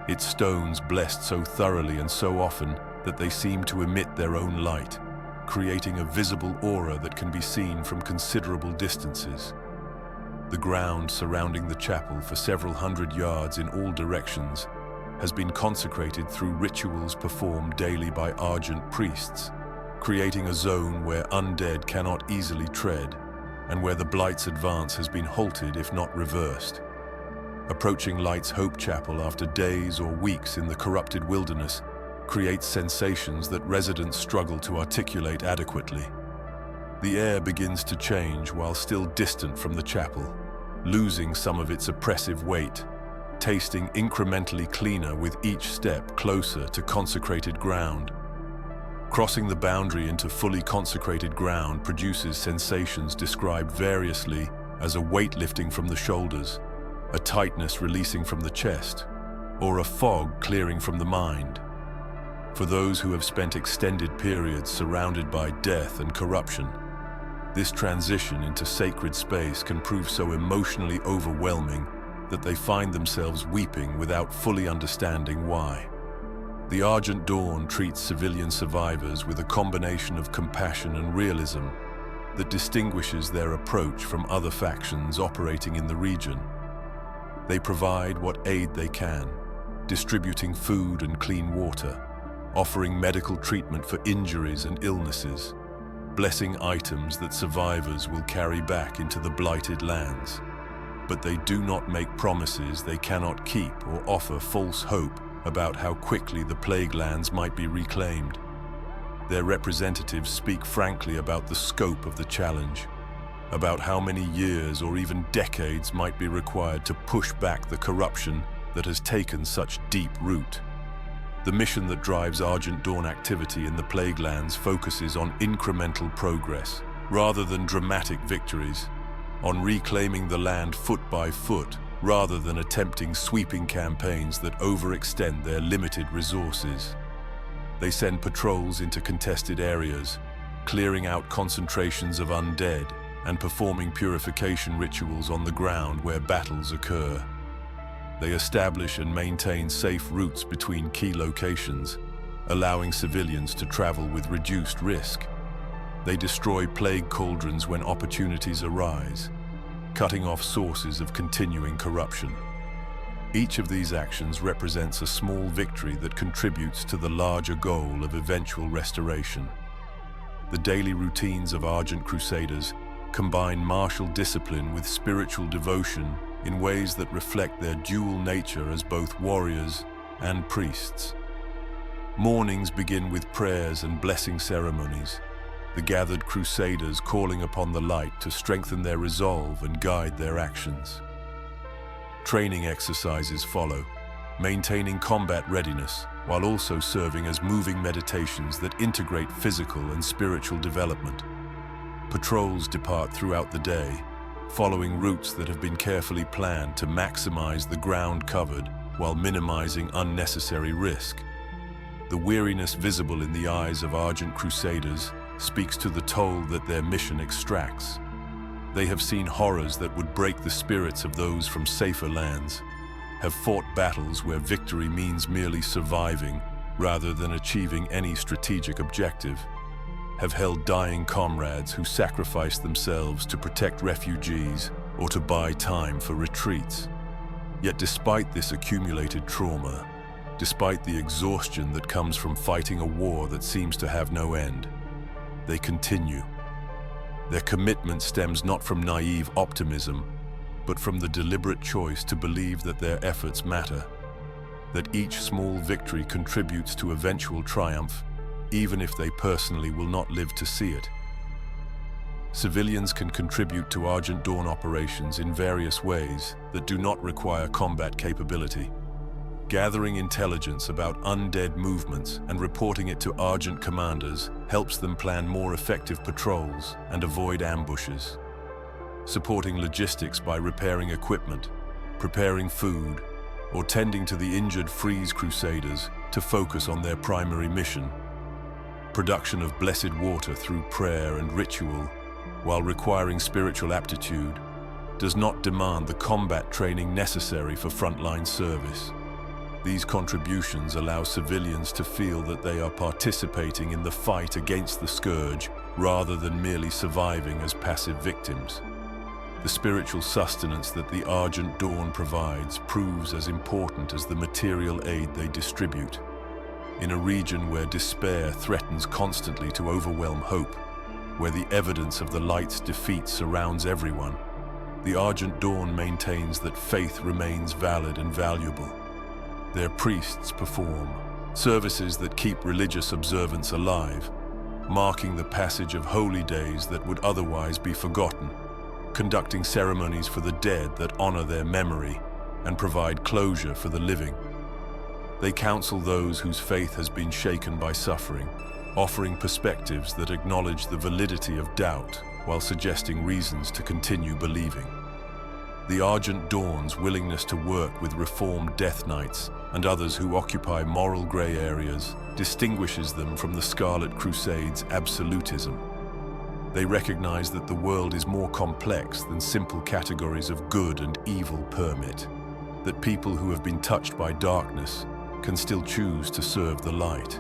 its stones blessed so thoroughly and so often that they seem to emit their own light, creating a visible aura that can be seen from considerable distances. The ground surrounding the chapel for several hundred yards in all directions has been consecrated through rituals performed daily by Argent priests, creating a zone where undead cannot easily tread and where the Blight's advance has been halted if not reversed. Approaching Light's Hope Chapel after days or weeks in the corrupted wilderness creates sensations that residents struggle to articulate adequately. The air begins to change while still distant from the chapel, losing some of its oppressive weight, tasting incrementally cleaner with each step closer to consecrated ground. Crossing the boundary into fully consecrated ground produces sensations described variously as a weight lifting from the shoulders, a tightness releasing from the chest, or a fog clearing from the mind. For those who have spent extended periods surrounded by death and corruption, this transition into sacred space can prove so emotionally overwhelming that they find themselves weeping without fully understanding why. The Argent Dawn treats civilian survivors with a combination of compassion and realism that distinguishes their approach from other factions operating in the region. They provide what aid they can, distributing food and clean water, offering medical treatment for injuries and illnesses, blessing items that survivors will carry back into the blighted lands. But they do not make promises they cannot keep or offer false hope about how quickly the Plaguelands might be reclaimed. Their representatives speak frankly about the scope of the challenge, about how many years or even decades might be required to push back the corruption that has taken such deep root. The mission that drives Argent Dawn activity in the Plaguelands focuses on incremental progress, rather than dramatic victories, on reclaiming the land foot by foot, rather than attempting sweeping campaigns that overextend their limited resources. They send patrols into contested areas, clearing out concentrations of undead and performing purification rituals on the ground where battles occur. They establish and maintain safe routes between key locations, allowing civilians to travel with reduced risk. They destroy plague cauldrons when opportunities arise, cutting off sources of continuing corruption. Each of these actions represents a small victory that contributes to the larger goal of eventual restoration. The daily routines of Argent Crusaders combine martial discipline with spiritual devotion in ways that reflect their dual nature as both warriors and priests. Mornings begin with prayers and blessing ceremonies, the gathered Crusaders calling upon the light to strengthen their resolve and guide their actions. Training exercises follow, maintaining combat readiness while also serving as moving meditations that integrate physical and spiritual development. Patrols depart throughout the day, following routes that have been carefully planned to maximize the ground covered while minimizing unnecessary risk. The weariness visible in the eyes of Argent Crusaders speaks to the toll that their mission extracts. They have seen horrors that would break the spirits of those from safer lands, have fought battles where victory means merely surviving rather than achieving any strategic objective, have held dying comrades who sacrificed themselves to protect refugees or to buy time for retreats. Yet despite this accumulated trauma, despite the exhaustion that comes from fighting a war that seems to have no end, they continue. Their commitment stems not from naive optimism, but from the deliberate choice to believe that their efforts matter, that each small victory contributes to eventual triumph, even if they personally will not live to see it. Civilians can contribute to Argent Dawn operations in various ways that do not require combat capability. Gathering intelligence about undead movements and reporting it to Argent commanders helps them plan more effective patrols and avoid ambushes. Supporting logistics by repairing equipment, preparing food, or tending to the injured frees Crusaders to focus on their primary mission. Production of blessed water through prayer and ritual, while requiring spiritual aptitude, does not demand the combat training necessary for frontline service. These contributions allow civilians to feel that they are participating in the fight against the scourge rather than merely surviving as passive victims. The spiritual sustenance that the Argent Dawn provides proves as important as the material aid they distribute. In a region where despair threatens constantly to overwhelm hope, where the evidence of the light's defeat surrounds everyone, the Argent Dawn maintains that faith remains valid and valuable. Their priests perform services that keep religious observance alive, marking the passage of holy days that would otherwise be forgotten, conducting ceremonies for the dead that honor their memory and provide closure for the living. They counsel those whose faith has been shaken by suffering, offering perspectives that acknowledge the validity of doubt while suggesting reasons to continue believing. The Argent Dawn's willingness to work with reformed Death Knights and others who occupy moral gray areas distinguishes them from the Scarlet Crusade's absolutism. They recognize that the world is more complex than simple categories of good and evil permit, that people who have been touched by darkness can still choose to serve the light.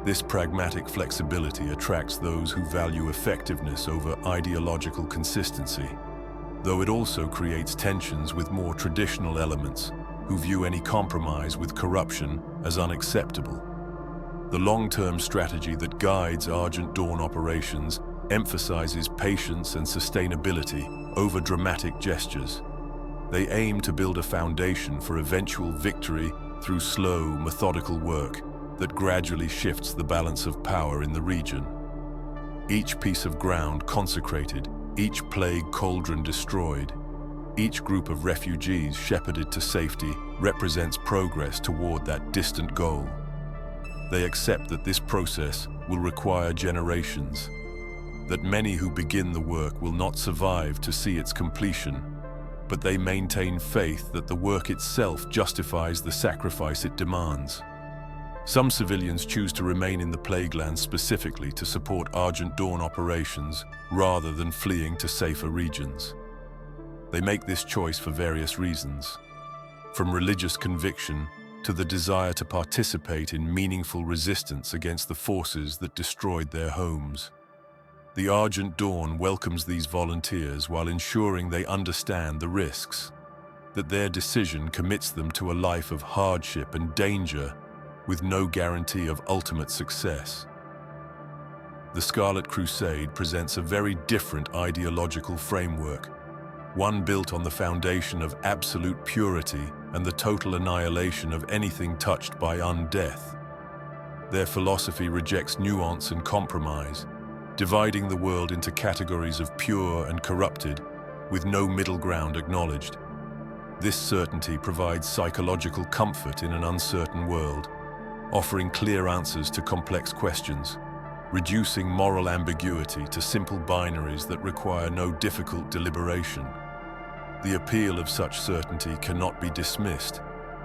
This pragmatic flexibility attracts those who value effectiveness over ideological consistency, though it also creates tensions with more traditional elements who view any compromise with corruption as unacceptable. The long-term strategy that guides Argent Dawn operations emphasizes patience and sustainability over dramatic gestures. They aim to build a foundation for eventual victory through slow, methodical work that gradually shifts the balance of power in the region. Each piece of ground consecrated, each plague cauldron destroyed, each group of refugees shepherded to safety represents progress toward that distant goal. They accept that this process will require generations, that many who begin the work will not survive to see its completion, but they maintain faith that the work itself justifies the sacrifice it demands. Some civilians choose to remain in the Plaguelands specifically to support Argent Dawn operations rather than fleeing to safer regions. They make this choice for various reasons, from religious conviction to the desire to participate in meaningful resistance against the forces that destroyed their homes. The Argent Dawn welcomes these volunteers while ensuring they understand the risks, that their decision commits them to a life of hardship and danger with no guarantee of ultimate success. The Scarlet Crusade presents a very different ideological framework, one built on the foundation of absolute purity and the total annihilation of anything touched by undeath. Their philosophy rejects nuance and compromise, dividing the world into categories of pure and corrupted, with no middle ground acknowledged. This certainty provides psychological comfort in an uncertain world, offering clear answers to complex questions, reducing moral ambiguity to simple binaries that require no difficult deliberation. The appeal of such certainty cannot be dismissed,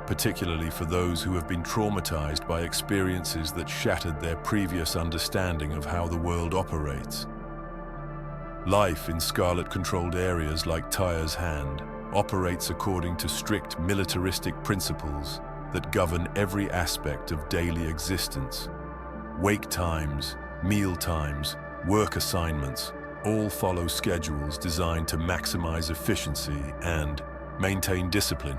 particularly for those who have been traumatized by experiences that shattered their previous understanding of how the world operates. Life in Scarlet-controlled areas like Tyre's Hand operates according to strict militaristic principles that govern every aspect of daily existence. Wake times, meal times, work assignments, all follow schedules designed to maximize efficiency and maintain discipline.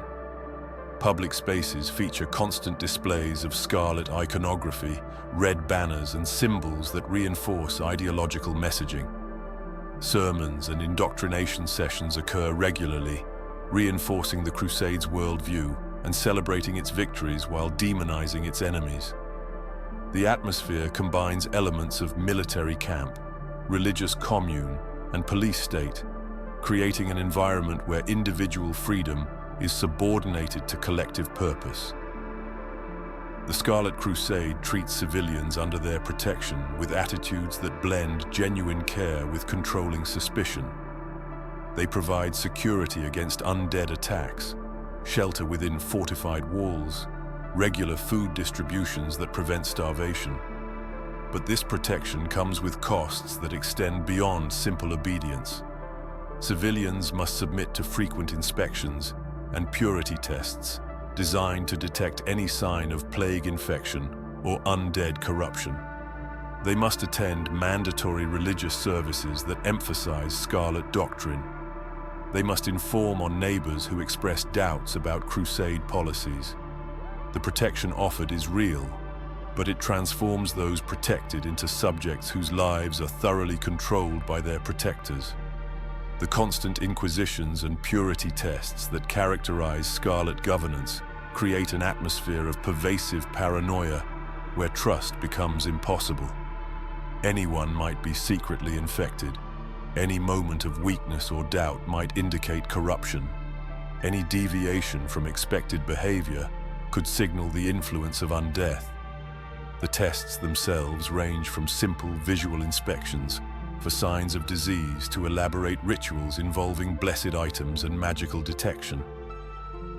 Public spaces feature constant displays of scarlet iconography, red banners, and symbols that reinforce ideological messaging. Sermons and indoctrination sessions occur regularly, reinforcing the Crusade's worldview and celebrating its victories while demonizing its enemies. The atmosphere combines elements of military camp, religious commune, and police state, creating an environment where individual freedom is subordinated to collective purpose. The Scarlet Crusade treats civilians under their protection with attitudes that blend genuine care with controlling suspicion. They provide security against undead attacks, shelter within fortified walls, regular food distributions that prevent starvation. But this protection comes with costs that extend beyond simple obedience. Civilians must submit to frequent inspections and purity tests designed to detect any sign of plague infection or undead corruption. They must attend mandatory religious services that emphasize Scarlet doctrine. They must inform on neighbors who express doubts about Crusade policies. The protection offered is real, but it transforms those protected into subjects whose lives are thoroughly controlled by their protectors. The constant inquisitions and purity tests that characterize Scarlet governance create an atmosphere of pervasive paranoia where trust becomes impossible. Anyone might be secretly infected. Any moment of weakness or doubt might indicate corruption. Any deviation from expected behavior could signal the influence of undeath. The tests themselves range from simple visual inspections for signs of disease to elaborate rituals involving blessed items and magical detection.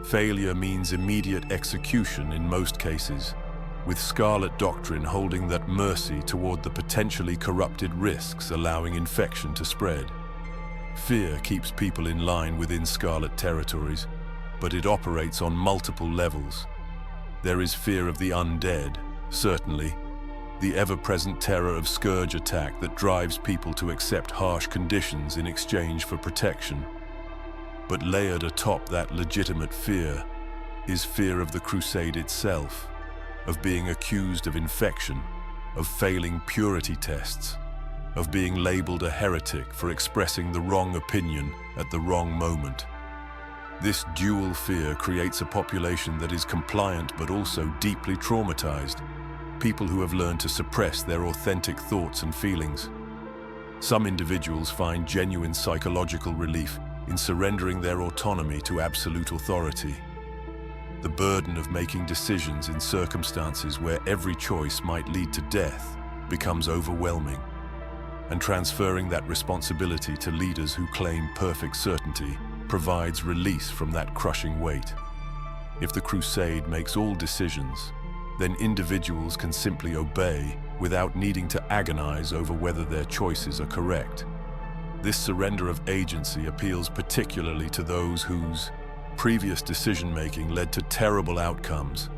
Failure means immediate execution in most cases, with Scarlet doctrine holding that mercy toward the potentially corrupted risks allowing infection to spread. Fear keeps people in line within Scarlet territories, but it operates on multiple levels. There is fear of the undead, certainly, the ever-present terror of scourge attack that drives people to accept harsh conditions in exchange for protection. But layered atop that legitimate fear is fear of the Crusade itself, of being accused of infection, of failing purity tests, of being labeled a heretic for expressing the wrong opinion at the wrong moment. This dual fear creates a population that is compliant but also deeply traumatized. people who have learned to suppress their authentic thoughts and feelings. Some individuals find genuine psychological relief in surrendering their autonomy to absolute authority. The burden of making decisions in circumstances where every choice might lead to death becomes overwhelming, and transferring that responsibility to leaders who claim perfect certainty provides release from that crushing weight. If the crusade makes all decisions, then individuals can simply obey without needing to agonize over whether their choices are correct. This surrender of agency appeals particularly to those whose previous decision-making led to terrible outcomes.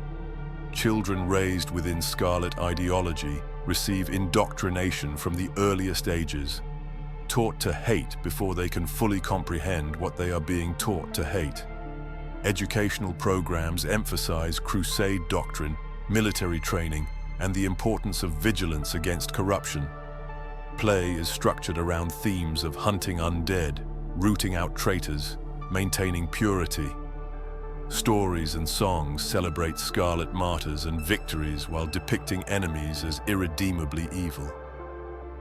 Children raised within Scarlet ideology receive indoctrination from the earliest ages, taught to hate before they can fully comprehend what they are being taught to hate. Educational programs emphasize crusade doctrine, military training, and the importance of vigilance against corruption. Play is structured around themes of hunting undead, rooting out traitors, maintaining purity. Stories and songs celebrate Scarlet martyrs and victories while depicting enemies as irredeemably evil.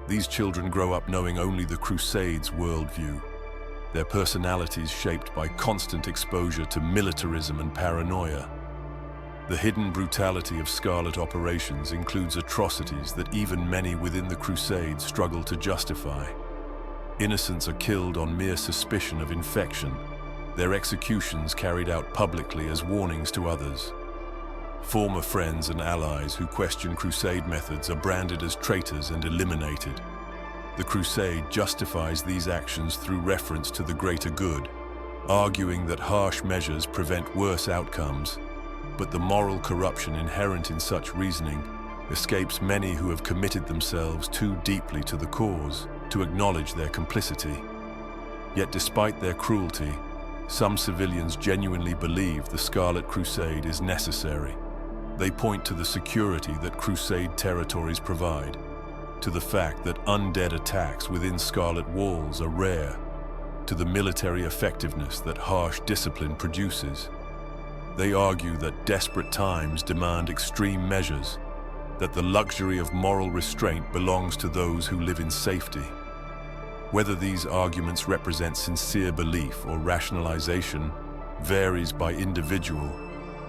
These children grow up knowing only the Crusade's worldview, their personalities shaped by constant exposure to militarism and paranoia. The hidden brutality of Scarlet operations includes atrocities that even many within the Crusade struggle to justify. Innocents are killed on mere suspicion of infection, their executions carried out publicly as warnings to others. Former friends and allies who question Crusade methods are branded as traitors and eliminated. The Crusade justifies these actions through reference to the greater good, arguing that harsh measures prevent worse outcomes, but the moral corruption inherent in such reasoning escapes many who have committed themselves too deeply to the cause to acknowledge their complicity. Yet despite their cruelty, some civilians genuinely believe the Scarlet Crusade is necessary. They point to the security that Crusade territories provide, to the fact that undead attacks within Scarlet walls are rare, to the military effectiveness that harsh discipline produces. They argue that desperate times demand extreme measures, that the luxury of moral restraint belongs to those who live in safety. Whether these arguments represent sincere belief or rationalization varies by individual,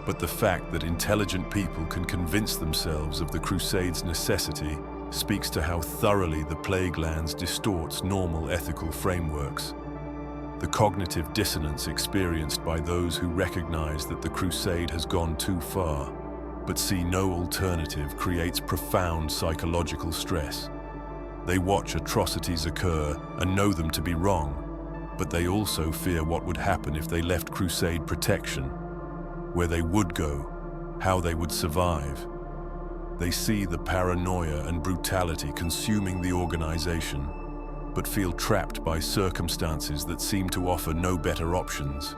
but the fact that intelligent people can convince themselves of the Crusade's necessity speaks to how thoroughly the Plaguelands distorts normal ethical frameworks. The cognitive dissonance experienced by those who recognize that the Crusade has gone too far, but see no alternative, creates profound psychological stress. They watch atrocities occur and know them to be wrong, but they also fear what would happen if they left Crusade protection, where they would go, how they would survive. They see the paranoia and brutality consuming the organization, but feel trapped by circumstances that seem to offer no better options.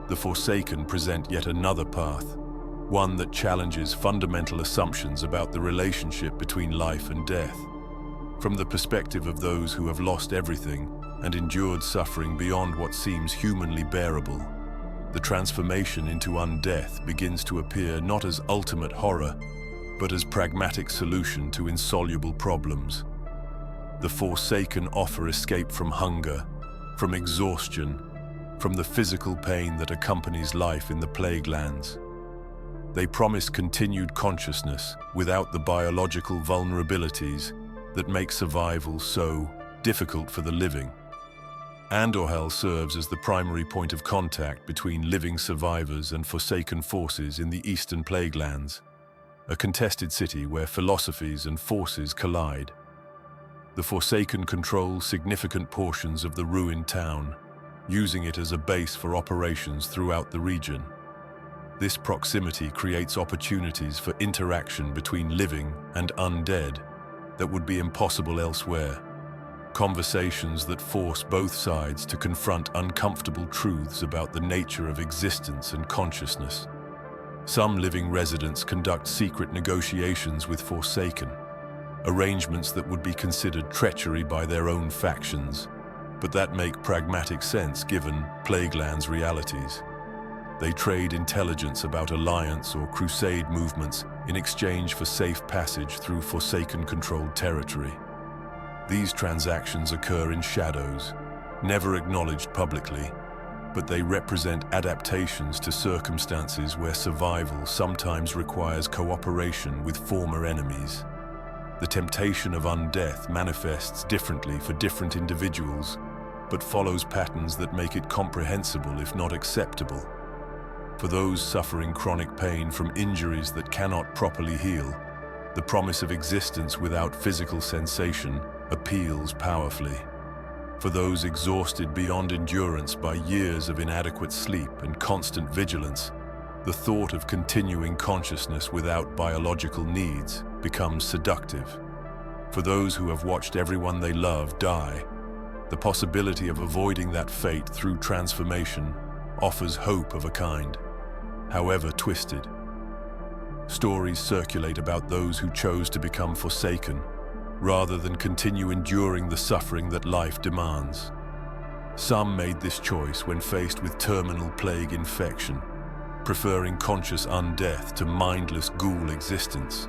The Forsaken present yet another path, one that challenges fundamental assumptions about the relationship between life and death. From the perspective of those who have lost everything and endured suffering beyond what seems humanly bearable, the transformation into undeath begins to appear not as ultimate horror, but as pragmatic solution to insoluble problems. The Forsaken offer escape from hunger, from exhaustion, from the physical pain that accompanies life in the Plaguelands. They promise continued consciousness without the biological vulnerabilities that make survival so difficult for the living. Andorhel serves as the primary point of contact between living survivors and Forsaken forces in the eastern Plaguelands, a contested city where philosophies and forces collide. The Forsaken control significant portions of the ruined town, using it as a base for operations throughout the region. This proximity creates opportunities for interaction between living and undead that would be impossible elsewhere. Conversations that force both sides to confront uncomfortable truths about the nature of existence and consciousness. Some living residents conduct secret negotiations with Forsaken, arrangements that would be considered treachery by their own factions, but that make pragmatic sense given Plaguelands' realities. They trade intelligence about alliance or crusade movements in exchange for safe passage through Forsaken-controlled territory. These transactions occur in shadows, never acknowledged publicly, but they represent adaptations to circumstances where survival sometimes requires cooperation with former enemies. The temptation of undeath manifests differently for different individuals, but follows patterns that make it comprehensible if not acceptable. For those suffering chronic pain from injuries that cannot properly heal, the promise of existence without physical sensation appeals powerfully. For those exhausted beyond endurance by years of inadequate sleep and constant vigilance, the thought of continuing consciousness without biological needs becomes seductive. For those who have watched everyone they love die, the possibility of avoiding that fate through transformation offers hope of a kind, however twisted. Stories circulate about those who chose to become forsaken, rather than continue enduring the suffering that life demands. Some made this choice when faced with terminal plague infection, preferring conscious undeath to mindless ghoul existence.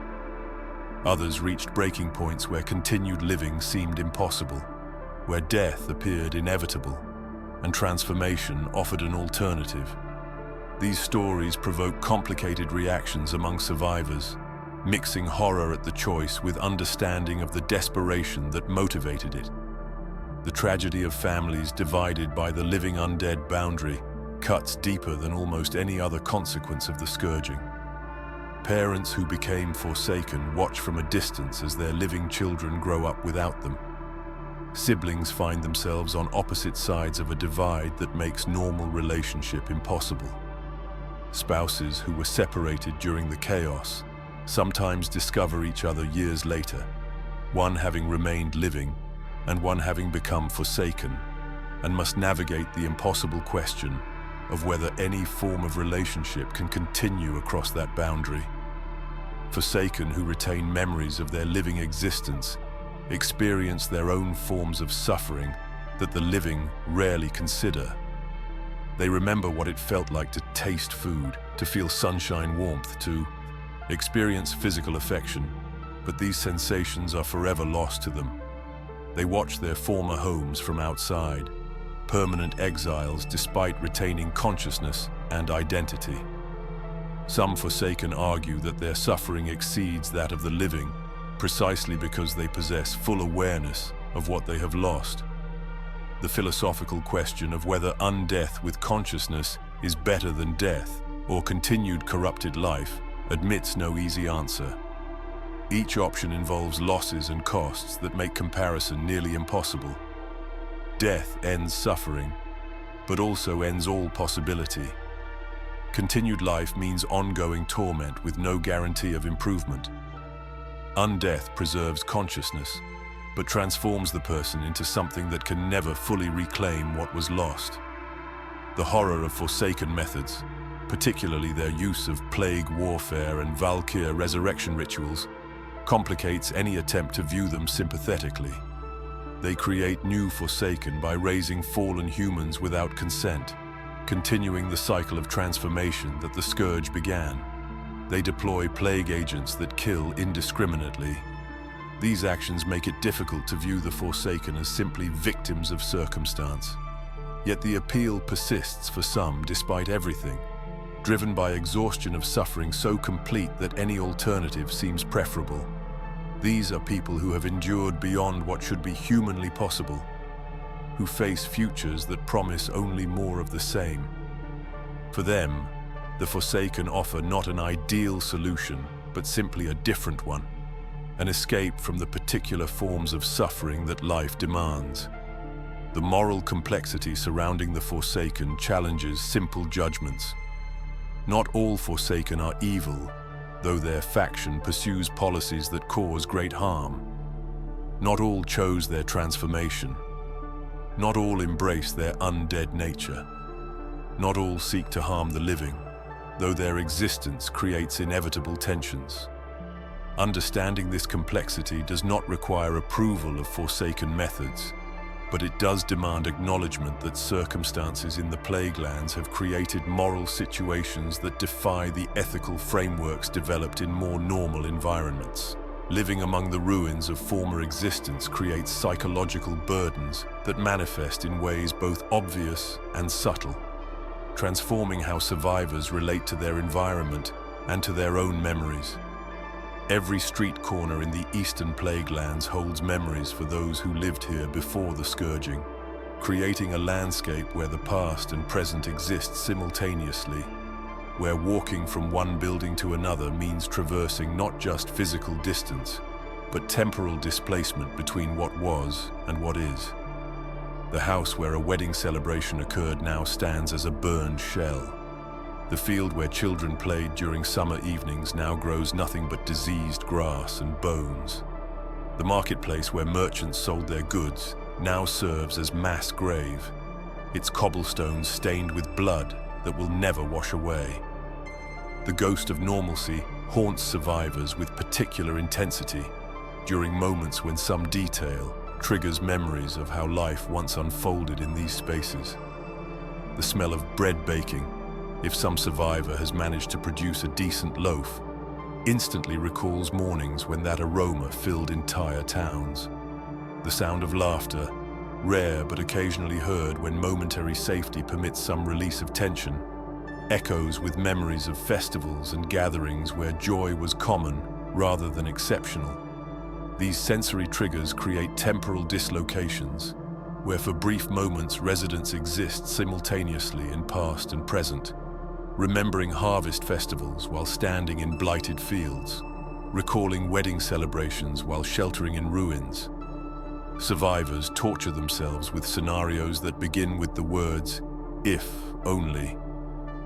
Others reached breaking points where continued living seemed impossible, where death appeared inevitable, and transformation offered an alternative. These stories provoke complicated reactions among survivors, mixing horror at the choice with understanding of the desperation that motivated it. The tragedy of families divided by the living undead boundary cuts deeper than almost any other consequence of the scourging. Parents who became forsaken watch from a distance as their living children grow up without them. Siblings find themselves on opposite sides of a divide that makes normal relationship impossible. Spouses who were separated during the chaos sometimes discover each other years later, one having remained living and one having become forsaken, and must navigate the impossible question of whether any form of relationship can continue across that boundary. Forsaken who retain memories of their living existence experience their own forms of suffering that the living rarely consider. They remember what it felt like to taste food, to feel sunshine warmth, to experience physical affection, but these sensations are forever lost to them. They watch their former homes from outside, permanent exiles despite retaining consciousness and identity. Some Forsaken argue that their suffering exceeds that of the living, precisely because they possess full awareness of what they have lost. The philosophical question of whether undeath with consciousness is better than death or continued corrupted life admits no easy answer. Each option involves losses and costs that make comparison nearly impossible. Death ends suffering, but also ends all possibility. Continued life means ongoing torment with no guarantee of improvement. Undeath preserves consciousness, but transforms the person into something that can never fully reclaim what was lost. The horror of Forsaken methods, particularly their use of plague warfare and Valkyr resurrection rituals, complicates any attempt to view them sympathetically. They create new Forsaken by raising fallen humans without consent, continuing the cycle of transformation that the Scourge began. They deploy plague agents that kill indiscriminately. These actions make it difficult to view the Forsaken as simply victims of circumstance. Yet the appeal persists for some despite everything, driven by exhaustion of suffering so complete that any alternative seems preferable. These are people who have endured beyond what should be humanly possible, who face futures that promise only more of the same. For them, the Forsaken offer not an ideal solution, but simply a different one, an escape from the particular forms of suffering that life demands. The moral complexity surrounding the Forsaken challenges simple judgments. Not all Forsaken are evil, though their faction pursues policies that cause great harm. Not all chose their transformation. Not all embrace their undead nature. Not all seek to harm the living, though their existence creates inevitable tensions. Understanding this complexity does not require approval of Forsaken methods. but it does demand acknowledgement that circumstances in the Plaguelands have created moral situations that defy the ethical frameworks developed in more normal environments. Living among the ruins of former existence creates psychological burdens that manifest in ways both obvious and subtle, transforming how survivors relate to their environment and to their own memories. Every street corner in the eastern Plaguelands holds memories for those who lived here before the scourging, creating a landscape where the past and present exist simultaneously, where walking from one building to another means traversing not just physical distance, but temporal displacement between what was and what is. The house where a wedding celebration occurred now stands as a burned shell. The field where children played during summer evenings now grows nothing but diseased grass and bones. The marketplace where merchants sold their goods now serves as mass grave, its cobblestones stained with blood that will never wash away. The ghost of normalcy haunts survivors with particular intensity during moments when some detail triggers memories of how life once unfolded in these spaces. The smell of bread baking, if some survivor has managed to produce a decent loaf, instantly recalls mornings when that aroma filled entire towns. The sound of laughter, rare but occasionally heard when momentary safety permits some release of tension, echoes with memories of festivals and gatherings where joy was common rather than exceptional. These sensory triggers create temporal dislocations, where for brief moments residents exist simultaneously in past and present, remembering harvest festivals while standing in blighted fields, recalling wedding celebrations while sheltering in ruins. Survivors torture themselves with scenarios that begin with the words, "if only,"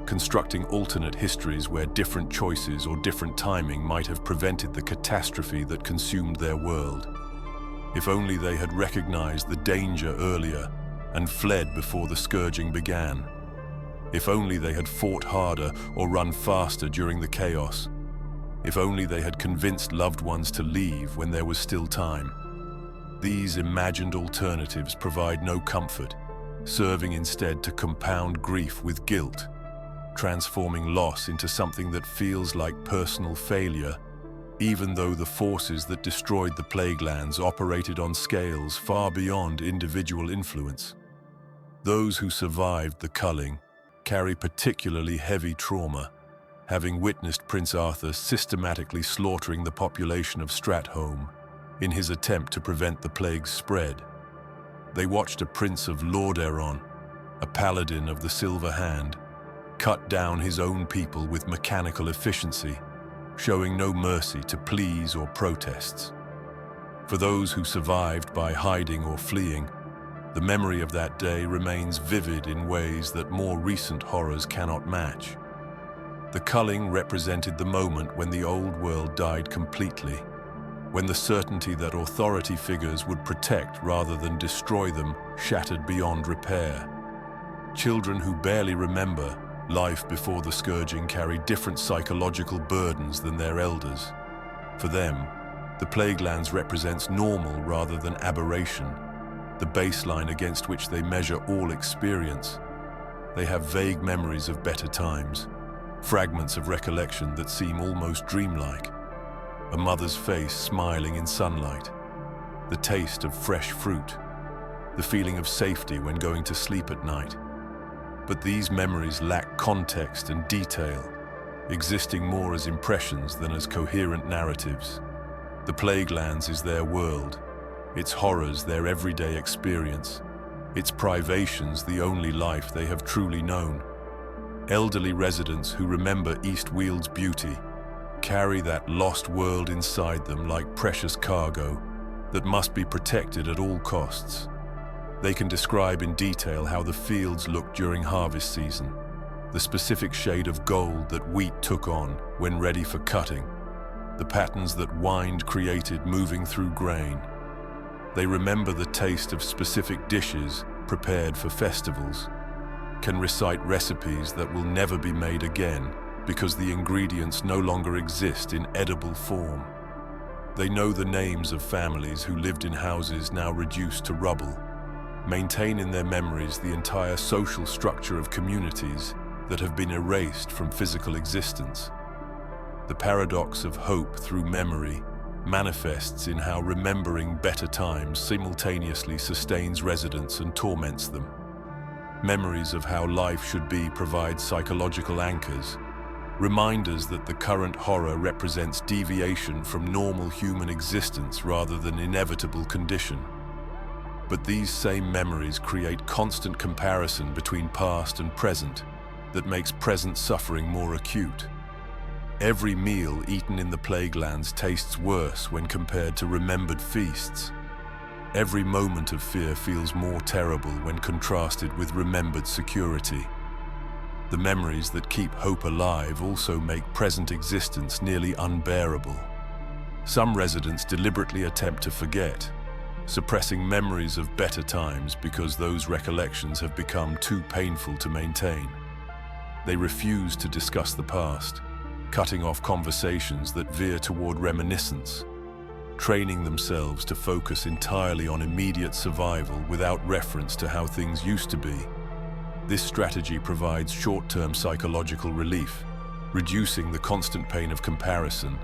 constructing alternate histories where different choices or different timing might have prevented the catastrophe that consumed their world. If only they had recognized the danger earlier and fled before the scourging began. If only they had fought harder or run faster during the chaos. If only they had convinced loved ones to leave when there was still time. These imagined alternatives provide no comfort, serving instead to compound grief with guilt, transforming loss into something that feels like personal failure, even though the forces that destroyed the Plaguelands operated on scales far beyond individual influence. Those who survived the culling carry particularly heavy trauma, having witnessed Prince Arthur systematically slaughtering the population of Stratholme in his attempt to prevent the plague's spread. They watched a Prince of Lordaeron, a paladin of the Silver Hand, cut down his own people with mechanical efficiency, showing no mercy to pleas or protests. For those who survived by hiding or fleeing, the memory of that day remains vivid in ways that more recent horrors cannot match. The culling represented the moment when the old world died completely, when the certainty that authority figures would protect rather than destroy them shattered beyond repair. Children who barely remember life before the scourging carry different psychological burdens than their elders. For them, the Plaguelands represents normal rather than aberration, the baseline against which they measure all experience. They have vague memories of better times, fragments of recollection that seem almost dreamlike. A mother's face smiling in sunlight, the taste of fresh fruit, the feeling of safety when going to sleep at night. But these memories lack context and detail, existing more as impressions than as coherent narratives. The Plaguelands is their world, its horrors their everyday experience, its privations the only life they have truly known. Elderly residents who remember Eastwield's beauty carry that lost world inside them like precious cargo that must be protected at all costs. They can describe in detail how the fields looked during harvest season, the specific shade of gold that wheat took on when ready for cutting, the patterns that wind created moving through grain. They remember the taste of specific dishes prepared for festivals, can recite recipes that will never be made again because the ingredients no longer exist in edible form. They know the names of families who lived in houses now reduced to rubble, maintain in their memories the entire social structure of communities that have been erased from physical existence. The paradox of hope through memory manifests in how remembering better times simultaneously sustains residents and torments them. Memories of how life should be provide psychological anchors, reminders that the current horror represents deviation from normal human existence rather than inevitable condition. But these same memories create constant comparison between past and present that makes present suffering more acute. Every meal eaten in the Plaguelands tastes worse when compared to remembered feasts. Every moment of fear feels more terrible when contrasted with remembered security. The memories that keep hope alive also make present existence nearly unbearable. Some residents deliberately attempt to forget, suppressing memories of better times because those recollections have become too painful to maintain. They refuse to discuss the past, cutting off conversations that veer toward reminiscence, training themselves to focus entirely on immediate survival without reference to how things used to be. This strategy provides short-term psychological relief, reducing the constant pain of comparison,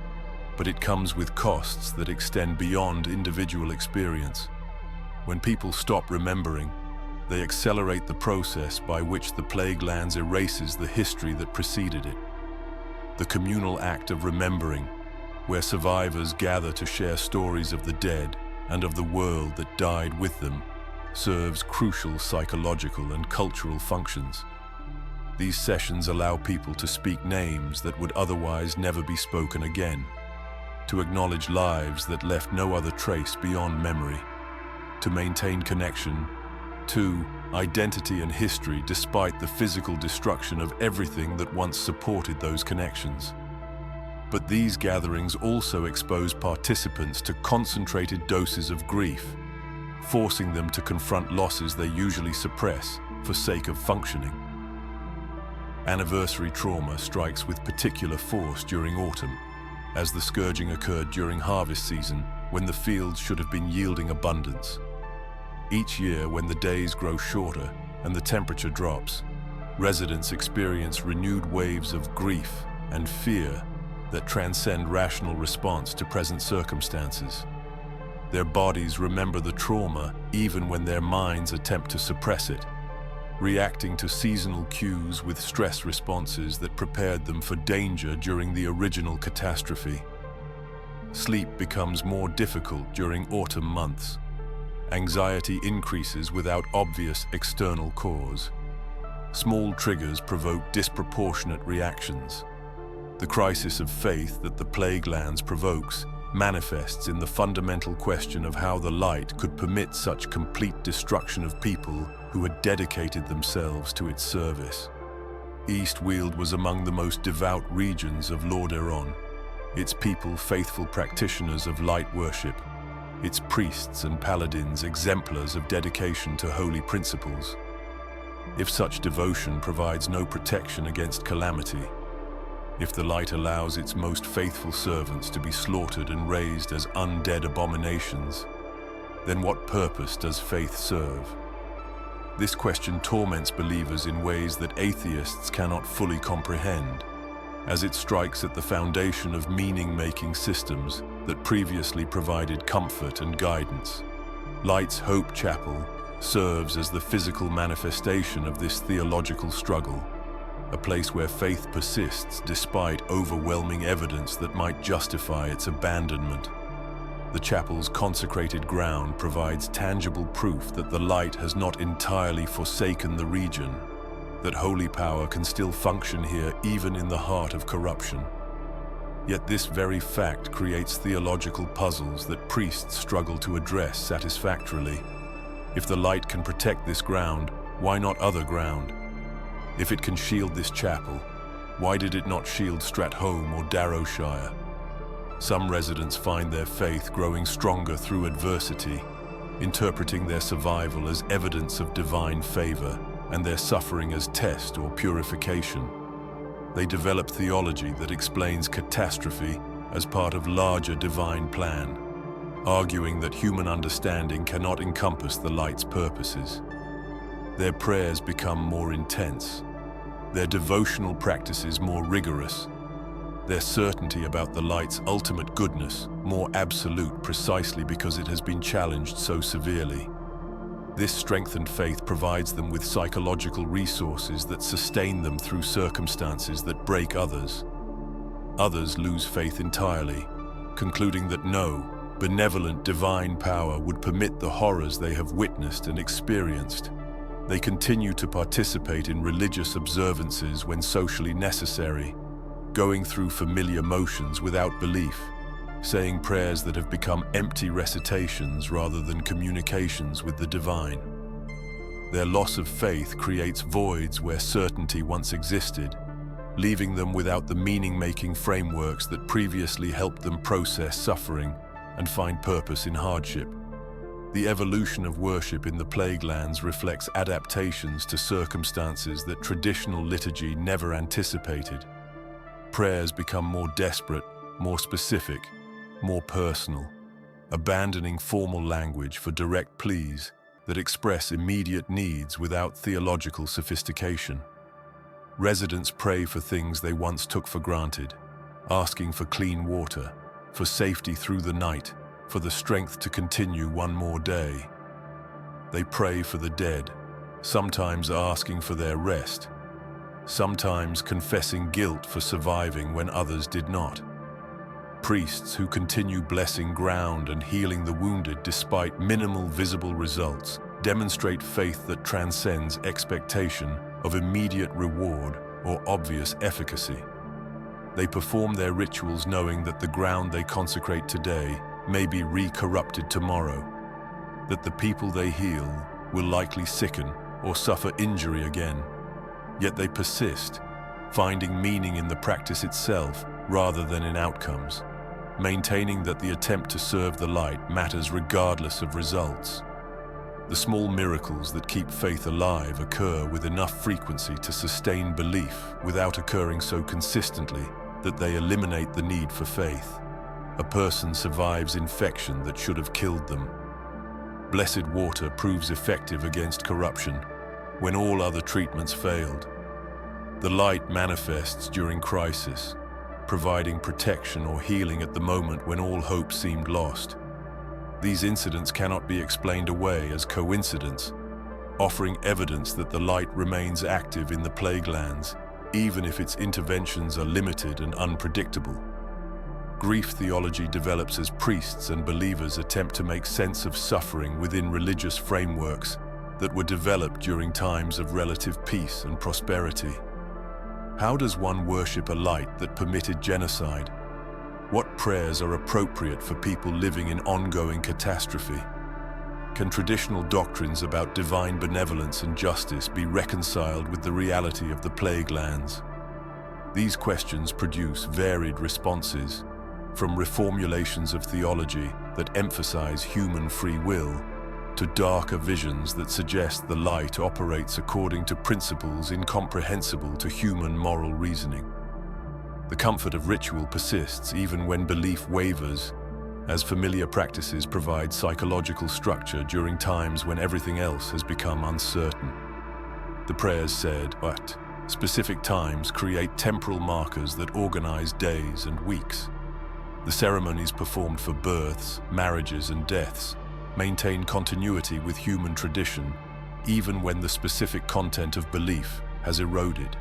but it comes with costs that extend beyond individual experience. When people stop remembering, they accelerate the process by which the Plaguelands erases the history that preceded it. The communal act of remembering, where survivors gather to share stories of the dead and of the world that died with them, serves crucial psychological and cultural functions. These sessions allow people to speak names that would otherwise never be spoken again, to acknowledge lives that left no other trace beyond memory, to maintain connection to identity and history despite the physical destruction of everything that once supported those connections. But these gatherings also expose participants to concentrated doses of grief, forcing them to confront losses they usually suppress for sake of functioning. Anniversary trauma strikes with particular force during autumn, as the scourging occurred during harvest season when the fields should have been yielding abundance. Each year, when the days grow shorter and the temperature drops, residents experience renewed waves of grief and fear that transcend rational response to present circumstances. Their bodies remember the trauma even when their minds attempt to suppress it, reacting to seasonal cues with stress responses that prepared them for danger during the original catastrophe. Sleep becomes more difficult during autumn months. Anxiety increases without obvious external cause. Small triggers provoke disproportionate reactions. The crisis of faith that the Plaguelands provokes manifests in the fundamental question of how the light could permit such complete destruction of people who had dedicated themselves to its service. Eastweald was among the most devout regions of Lordaeron, its people faithful practitioners of light worship, its priests and paladins exemplars of dedication to holy principles. If such devotion provides no protection against calamity, if the light allows its most faithful servants to be slaughtered and raised as undead abominations, then what purpose does faith serve? This question torments believers in ways that atheists cannot fully comprehend, as it strikes at the foundation of meaning-making systems that previously provided comfort and guidance. Light's Hope Chapel serves as the physical manifestation of this theological struggle, a place where faith persists despite overwhelming evidence that might justify its abandonment. The chapel's consecrated ground provides tangible proof that the light has not entirely forsaken the region, that holy power can still function here even in the heart of corruption. Yet this very fact creates theological puzzles that priests struggle to address satisfactorily. If the light can protect this ground, why not other ground? If it can shield this chapel, why did it not shield Stratholme or Darrowshire? Some residents find their faith growing stronger through adversity, interpreting their survival as evidence of divine favor and their suffering as test or purification. They develop theology that explains catastrophe as part of larger divine plan. arguing that human understanding cannot encompass the light's purposes. Their prayers become more intense, their devotional practices more rigorous, their certainty about the light's ultimate goodness more absolute precisely because it has been challenged so severely. This strengthened faith provides them with psychological resources that sustain them through circumstances that break others. Others lose faith entirely, concluding that no benevolent divine power would permit the horrors they have witnessed and experienced. They continue to participate in religious observances when socially necessary, going through familiar motions without belief, saying prayers that have become empty recitations rather than communications with the divine. Their loss of faith creates voids where certainty once existed, leaving them without the meaning-making frameworks that previously helped them process suffering and find purpose in hardship. The evolution of worship in the Plaguelands reflects adaptations to circumstances that traditional liturgy never anticipated. Prayers become more desperate, more specific, more personal, abandoning formal language for direct pleas that express immediate needs without theological sophistication. Residents pray for things they once took for granted, asking for clean water, for safety through the night, for the strength to continue one more day. They pray for the dead, sometimes asking for their rest, sometimes confessing guilt for surviving when others did not. Priests who continue blessing ground and healing the wounded despite minimal visible results demonstrate faith that transcends expectation of immediate reward or obvious efficacy. They perform their rituals knowing that the ground they consecrate today may be re-corrupted tomorrow, that the people they heal will likely sicken or suffer injury again. Yet they persist, finding meaning in the practice itself rather than in outcomes, maintaining that the attempt to serve the light matters regardless of results. The small miracles that keep faith alive occur with enough frequency to sustain belief without occurring so consistently that they eliminate the need for faith. A person survives infection that should have killed them. Blessed water proves effective against corruption when all other treatments failed. The light manifests during crisis, providing protection or healing at the moment when all hope seemed lost. These incidents cannot be explained away as coincidence, offering evidence that the light remains active in the Plaguelands, even if its interventions are limited and unpredictable. Grief theology develops as priests and believers attempt to make sense of suffering within religious frameworks that were developed during times of relative peace and prosperity. How does one worship a light that permitted genocide? What prayers are appropriate for people living in ongoing catastrophe? Can traditional doctrines about divine benevolence and justice be reconciled with the reality of the Plaguelands? These questions produce varied responses, from reformulations of theology that emphasize human free will to darker visions that suggest the light operates according to principles incomprehensible to human moral reasoning. The comfort of ritual persists even when belief wavers, as familiar practices provide psychological structure during times when everything else has become uncertain. The prayers said at specific times create temporal markers that organize days and weeks. The ceremonies performed for births, marriages, and deaths maintain continuity with human tradition, even when the specific content of belief has eroded.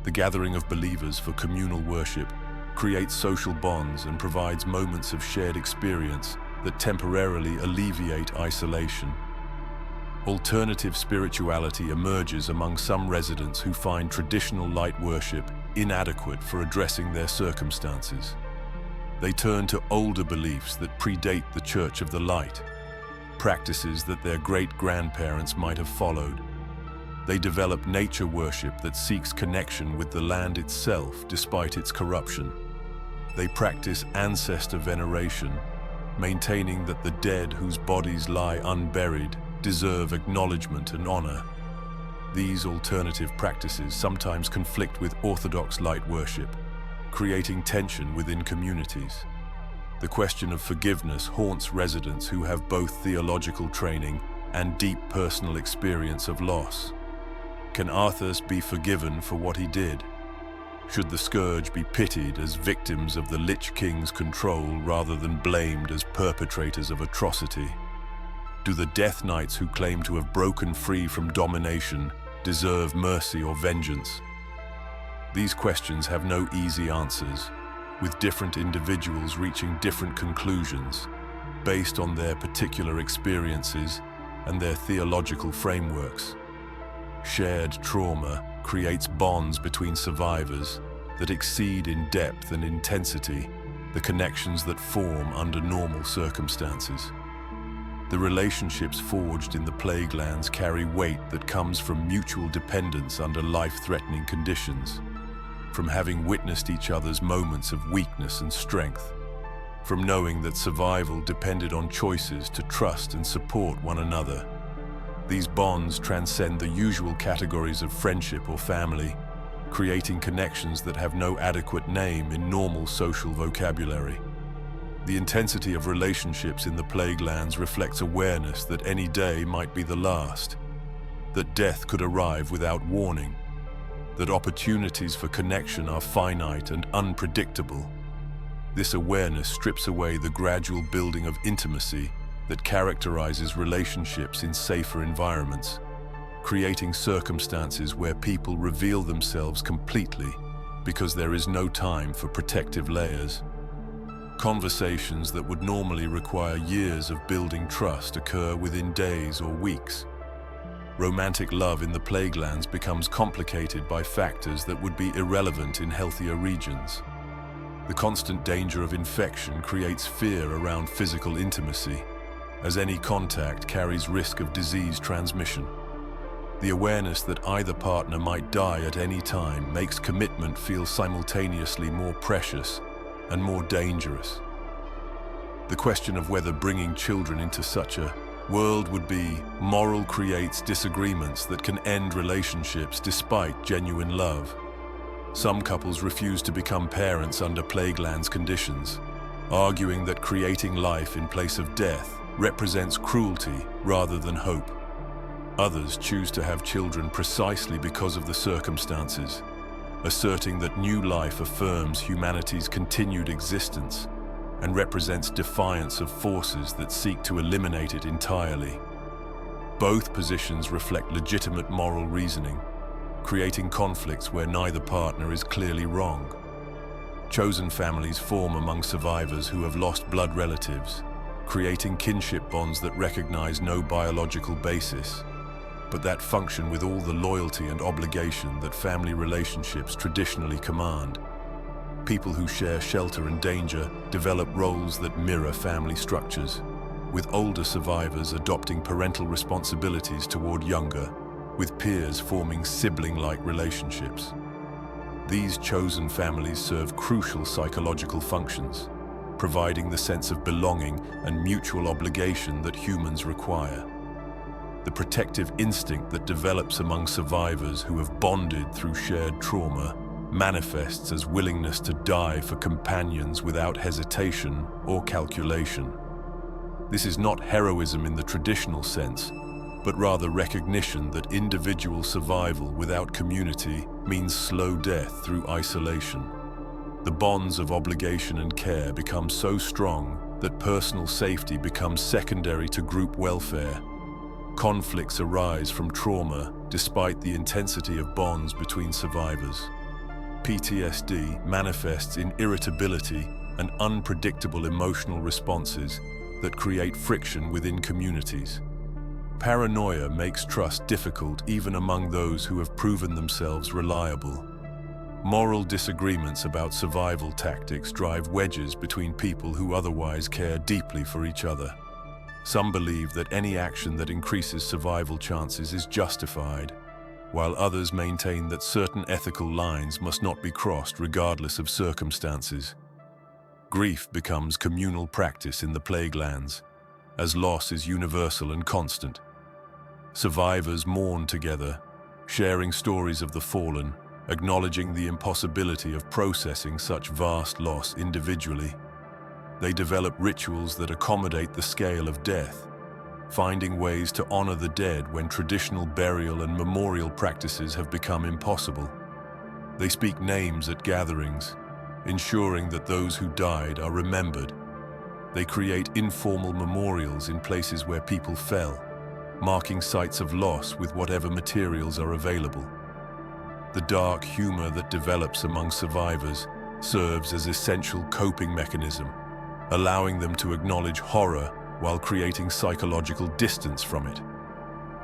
The gathering of believers for communal worship creates social bonds and provides moments of shared experience that temporarily alleviate isolation. Alternative spirituality emerges among some residents who find traditional light worship inadequate for addressing their circumstances. They turn to older beliefs that predate the Church of the Light, practices that their great-grandparents might have followed. They develop nature worship that seeks connection with the land itself despite its corruption. They practice ancestor veneration, maintaining that the dead whose bodies lie unburied deserve acknowledgement and honor. These alternative practices sometimes conflict with orthodox light worship, creating tension within communities. The question of forgiveness haunts residents who have both theological training and deep personal experience of loss. Can Arthas be forgiven for what he did? Should the Scourge be pitied as victims of the Lich King's control rather than blamed as perpetrators of atrocity? Do the Death Knights who claim to have broken free from domination deserve mercy or vengeance? These questions have no easy answers, with different individuals reaching different conclusions based on their particular experiences and their theological frameworks. Shared trauma creates bonds between survivors that exceed in depth and intensity the connections that form under normal circumstances. The relationships forged in the Plaguelands carry weight that comes from mutual dependence under life-threatening conditions, from having witnessed each other's moments of weakness and strength, from knowing that survival depended on choices to trust and support one another. These bonds transcend the usual categories of friendship or family, creating connections that have no adequate name in normal social vocabulary. The intensity of relationships in the Plaguelands reflects awareness that any day might be the last, that death could arrive without warning, that opportunities for connection are finite and unpredictable. This awareness strips away the gradual building of intimacy that characterizes relationships in safer environments, creating circumstances where people reveal themselves completely because there is no time for protective layers. Conversations that would normally require years of building trust occur within days or weeks. Romantic love in the Plaguelands becomes complicated by factors that would be irrelevant in healthier regions. The constant danger of infection creates fear around physical intimacy, as any contact carries risk of disease transmission. The awareness that either partner might die at any time makes commitment feel simultaneously more precious and more dangerous. The question of whether bringing children into such a world would be moral creates disagreements that can end relationships despite genuine love. Some couples refuse to become parents under Plaguelands conditions, arguing that creating life in place of death represents cruelty rather than hope. Others choose to have children precisely because of the circumstances, asserting that new life affirms humanity's continued existence and represents defiance of forces that seek to eliminate it entirely. Both positions reflect legitimate moral reasoning, creating conflicts where neither partner is clearly wrong. Chosen families form among survivors who have lost blood relatives, creating kinship bonds that recognize no biological basis, but that function with all the loyalty and obligation that family relationships traditionally command. People who share shelter and danger develop roles that mirror family structures, with older survivors adopting parental responsibilities toward younger, with peers forming sibling-like relationships. These chosen families serve crucial psychological functions, providing the sense of belonging and mutual obligation that humans require. The protective instinct that develops among survivors who have bonded through shared trauma manifests as willingness to die for companions without hesitation or calculation. This is not heroism in the traditional sense, but rather recognition that individual survival without community means slow death through isolation. The bonds of obligation and care become so strong that personal safety becomes secondary to group welfare. Conflicts arise from trauma despite the intensity of bonds between survivors. PTSD manifests in irritability and unpredictable emotional responses that create friction within communities. Paranoia makes trust difficult even among those who have proven themselves reliable. Moral disagreements about survival tactics drive wedges between people who otherwise care deeply for each other. Some believe that any action that increases survival chances is justified, while others maintain that certain ethical lines must not be crossed regardless of circumstances. Grief becomes communal practice in the Plaguelands, as loss is universal and constant. Survivors mourn together, sharing stories of the fallen, acknowledging the impossibility of processing such vast loss individually. They develop rituals that accommodate the scale of death, finding ways to honor the dead when traditional burial and memorial practices have become impossible. They speak names at gatherings, ensuring that those who died are remembered. They create informal memorials in places where people fell, marking sites of loss with whatever materials are available. The dark humor that develops among survivors serves as essential coping mechanism, allowing them to acknowledge horror while creating psychological distance from it.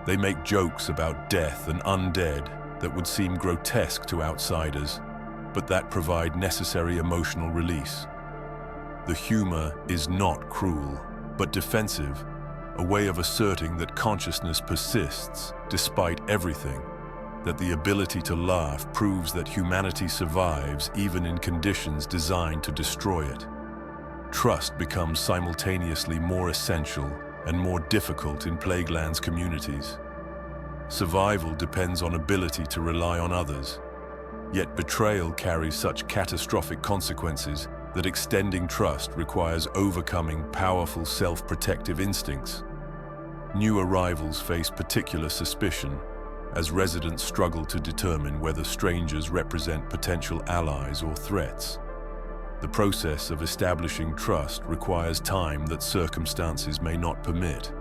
They make jokes about death and undead that would seem grotesque to outsiders, but that provide necessary emotional release. The humor is not cruel, but defensive, a way of asserting that consciousness persists despite everything, that the ability to laugh proves that humanity survives even in conditions designed to destroy it. Trust becomes simultaneously more essential and more difficult in Plaguelands communities. Survival depends on ability to rely on others, yet betrayal carries such catastrophic consequences that extending trust requires overcoming powerful self-protective instincts. New arrivals face particular suspicion, as residents struggle to determine whether strangers represent potential allies or threats. The process of establishing trust requires time that circumstances may not permit.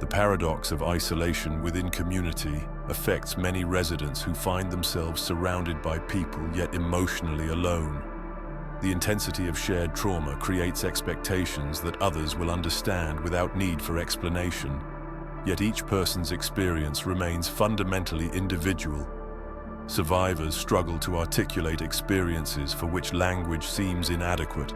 The paradox of isolation within community affects many residents who find themselves surrounded by people yet emotionally alone. The intensity of shared trauma creates expectations that others will understand without need for explanation, yet each person's experience remains fundamentally individual. Survivors struggle to articulate experiences for which language seems inadequate.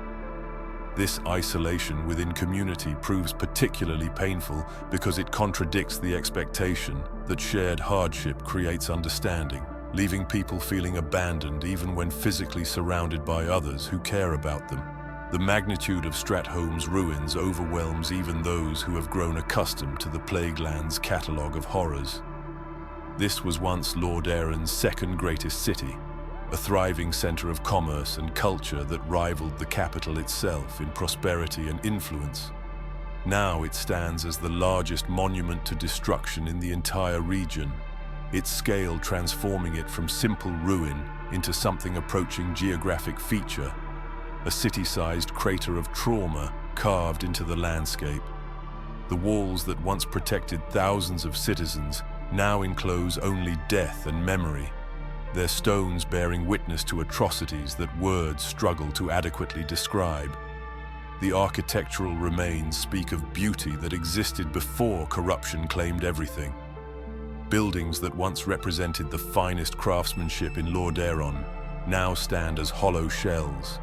This isolation within community proves particularly painful because it contradicts the expectation that shared hardship creates understanding, leaving people feeling abandoned even when physically surrounded by others who care about them. The magnitude of Stratholme's ruins overwhelms even those who have grown accustomed to the Plaguelands' catalogue of horrors. This was once Lord Aaron's second greatest city, a thriving center of commerce and culture that rivaled the capital itself in prosperity and influence. Now it stands as the largest monument to destruction in the entire region, its scale transforming it from simple ruin into something approaching geographic feature, a city-sized crater of trauma carved into the landscape. The walls that once protected thousands of citizens now enclose only death and memory, their stones bearing witness to atrocities that words struggle to adequately describe. The architectural remains speak of beauty that existed before corruption claimed everything. Buildings that once represented the finest craftsmanship in Lordaeron now stand as hollow shells,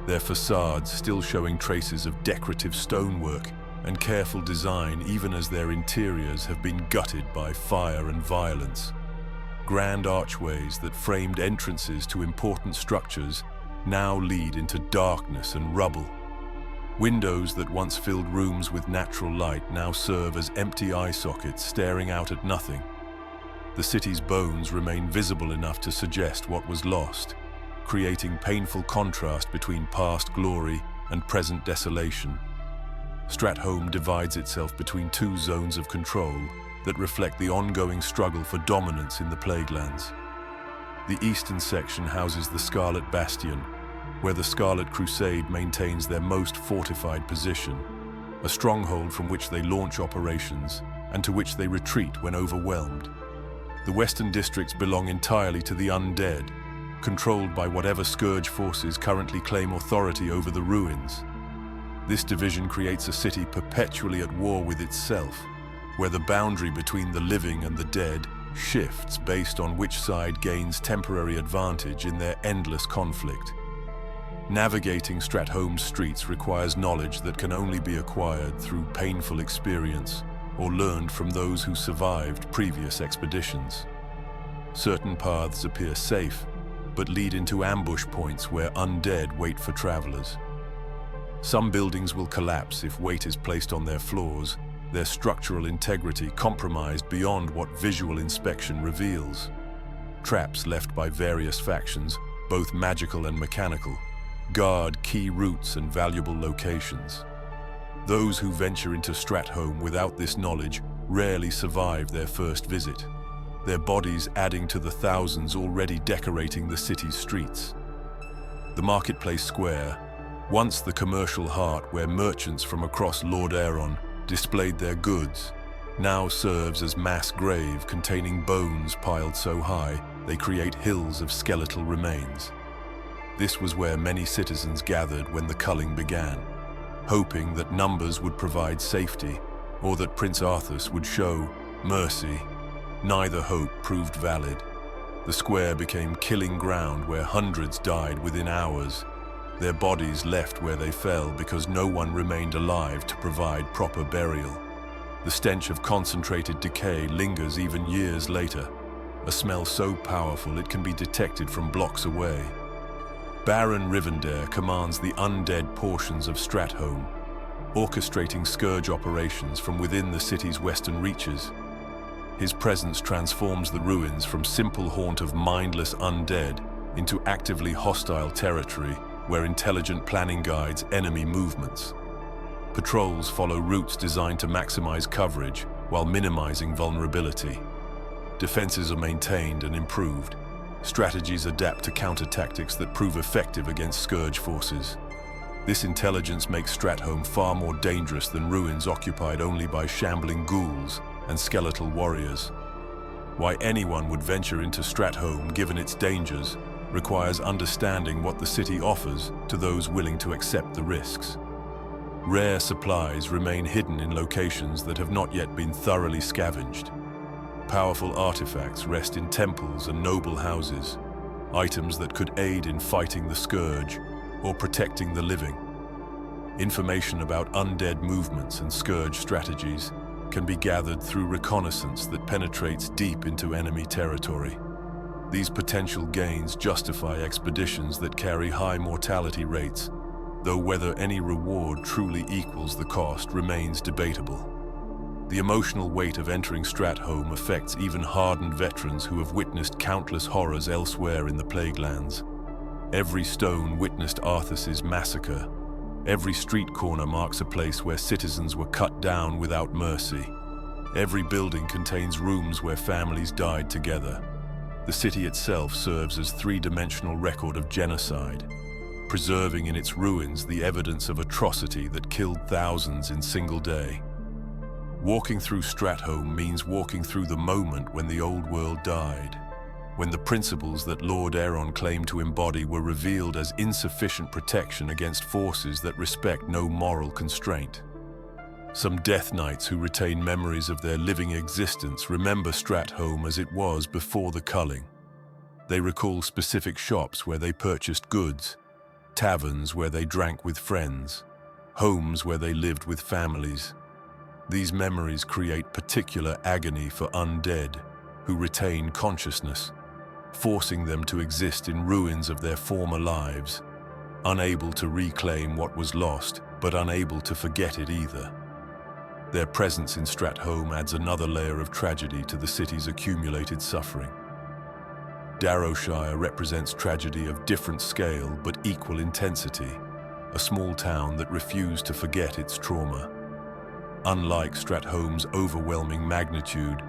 their facades still showing traces of decorative stonework and careful design even as their interiors have been gutted by fire and violence. Grand archways that framed entrances to important structures now lead into darkness and rubble. Windows that once filled rooms with natural light now serve as empty eye sockets staring out at nothing. The city's bones remain visible enough to suggest what was lost, creating painful contrast between past glory and present desolation. Stratholme divides itself between two zones of control that reflect the ongoing struggle for dominance in the Plaguelands. The eastern section houses the Scarlet Bastion, where the Scarlet Crusade maintains their most fortified position, a stronghold from which they launch operations and to which they retreat when overwhelmed. The western districts belong entirely to the undead, controlled by whatever Scourge forces currently claim authority over the ruins. This division creates a city perpetually at war with itself, where the boundary between the living and the dead shifts based on which side gains temporary advantage in their endless conflict. Navigating Stratholme's streets requires knowledge that can only be acquired through painful experience or learned from those who survived previous expeditions. Certain paths appear safe, but lead into ambush points where undead wait for travelers. Some buildings will collapse if weight is placed on their floors, their structural integrity compromised beyond what visual inspection reveals. Traps left by various factions, both magical and mechanical, guard key routes and valuable locations. Those who venture into Stratholme without this knowledge rarely survive their first visit, their bodies adding to the thousands already decorating the city's streets. The marketplace square, once the commercial heart where merchants from across Lord Aeron displayed their goods, now serves as mass grave containing bones piled so high they create hills of skeletal remains. This was where many citizens gathered when the culling began, hoping that numbers would provide safety or that Prince Arthas would show mercy. Neither hope proved valid. The square became killing ground where hundreds died within hours, their bodies left where they fell because no one remained alive to provide proper burial. The stench of concentrated decay lingers even years later, a smell so powerful it can be detected from blocks away. Baron Rivendare commands the undead portions of Stratholme, orchestrating scourge operations from within the city's western reaches. His presence transforms the ruins from simple haunt of mindless undead into actively hostile territory where intelligent planning guides enemy movements. Patrols follow routes designed to maximize coverage while minimizing vulnerability. Defenses are maintained and improved. Strategies adapt to counter-tactics that prove effective against scourge forces. This intelligence makes Stratholme far more dangerous than ruins occupied only by shambling ghouls and skeletal warriors. Why anyone would venture into Stratholme, given its dangers, requires understanding what the city offers to those willing to accept the risks. Rare supplies remain hidden in locations that have not yet been thoroughly scavenged. Powerful artifacts rest in temples and noble houses, items that could aid in fighting the scourge or protecting the living. Information about undead movements and scourge strategies can be gathered through reconnaissance that penetrates deep into enemy territory. These potential gains justify expeditions that carry high mortality rates, though whether any reward truly equals the cost remains debatable. The emotional weight of entering Stratholme affects even hardened veterans who have witnessed countless horrors elsewhere in the Plaguelands. Every stone witnessed Arthas's massacre. Every street corner marks a place where citizens were cut down without mercy. Every building contains rooms where families died together. The city itself serves as a three-dimensional record of genocide, preserving in its ruins the evidence of atrocity that killed thousands in a single day. Walking through Stratholme means walking through the moment when the old world died, when the principles that Lord Aeron claimed to embody were revealed as insufficient protection against forces that respect no moral constraint. Some Death Knights who retain memories of their living existence remember Stratholme as it was before the culling. They recall specific shops where they purchased goods, taverns where they drank with friends, homes where they lived with families. These memories create particular agony for undead who retain consciousness, forcing them to exist in ruins of their former lives, unable to reclaim what was lost, but unable to forget it either. Their presence in Stratholme adds another layer of tragedy to the city's accumulated suffering. Darrowshire represents tragedy of different scale but equal intensity, a small town that refused to forget its trauma. Unlike Stratholme's overwhelming magnitude,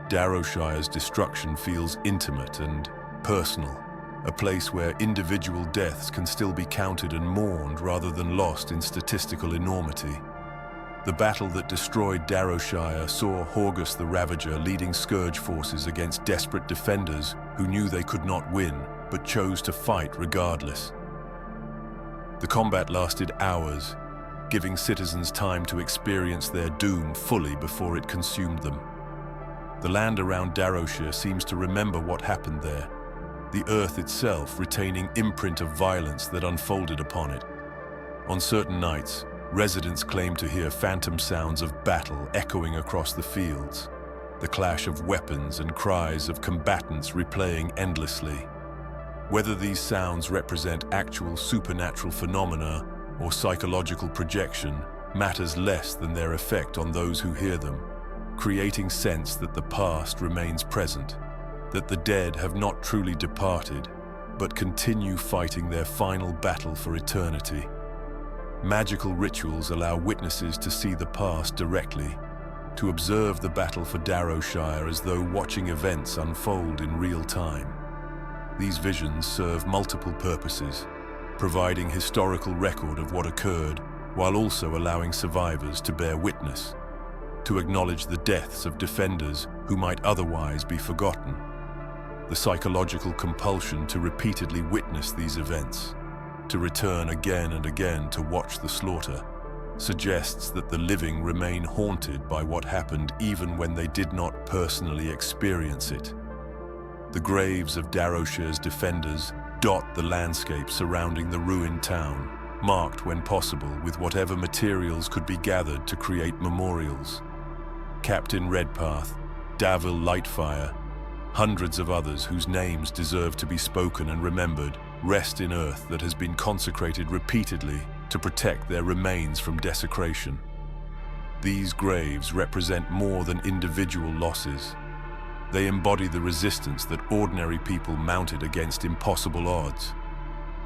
Darrowshire's destruction feels intimate and personal, a place where individual deaths can still be counted and mourned rather than lost in statistical enormity. The battle that destroyed Darrowshire saw Horgus the Ravager leading scourge forces against desperate defenders who knew they could not win, but chose to fight regardless. The combat lasted hours, giving citizens time to experience their doom fully before it consumed them. The land around Darrowshire seems to remember what happened there, the earth itself retaining imprint of violence that unfolded upon it. On certain nights, residents claim to hear phantom sounds of battle echoing across the fields, the clash of weapons and cries of combatants replaying endlessly. Whether these sounds represent actual supernatural phenomena or psychological projection matters less than their effect on those who hear them, creating sense that the past remains present, that the dead have not truly departed, but continue fighting their final battle for eternity. Magical rituals allow witnesses to see the past directly, to observe the battle for Darrowshire as though watching events unfold in real time. These visions serve multiple purposes, providing historical record of what occurred, while also allowing survivors to bear witness, to acknowledge the deaths of defenders who might otherwise be forgotten. The psychological compulsion to repeatedly witness these events, to return again and again to watch the slaughter, suggests that the living remain haunted by what happened even when they did not personally experience it. The graves of Darrowshire's defenders dot the landscape surrounding the ruined town, marked when possible with whatever materials could be gathered to create memorials. Captain Redpath, Davil Lightfire, hundreds of others whose names deserve to be spoken and remembered rest in earth that has been consecrated repeatedly to protect their remains from desecration. These graves represent more than individual losses. They embody the resistance that ordinary people mounted against impossible odds.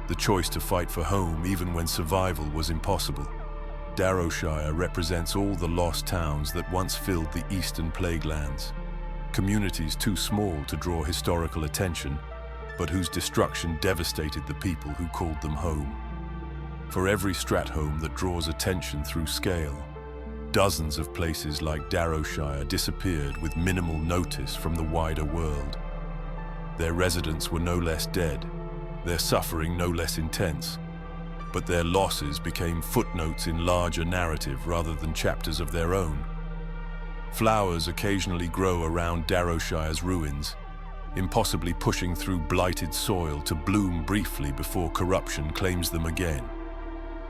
The choice to fight for home even when survival was impossible. Darrowshire represents all the lost towns that once filled the eastern Plaguelands. Communities too small to draw historical attention, but whose destruction devastated the people who called them home. For every Stratholme that draws attention through scale, dozens of places like Darrowshire disappeared with minimal notice from the wider world. Their residents were no less dead, their suffering no less intense, but their losses became footnotes in larger narrative rather than chapters of their own. Flowers occasionally grow around Darrowshire's ruins, impossibly pushing through blighted soil to bloom briefly before corruption claims them again.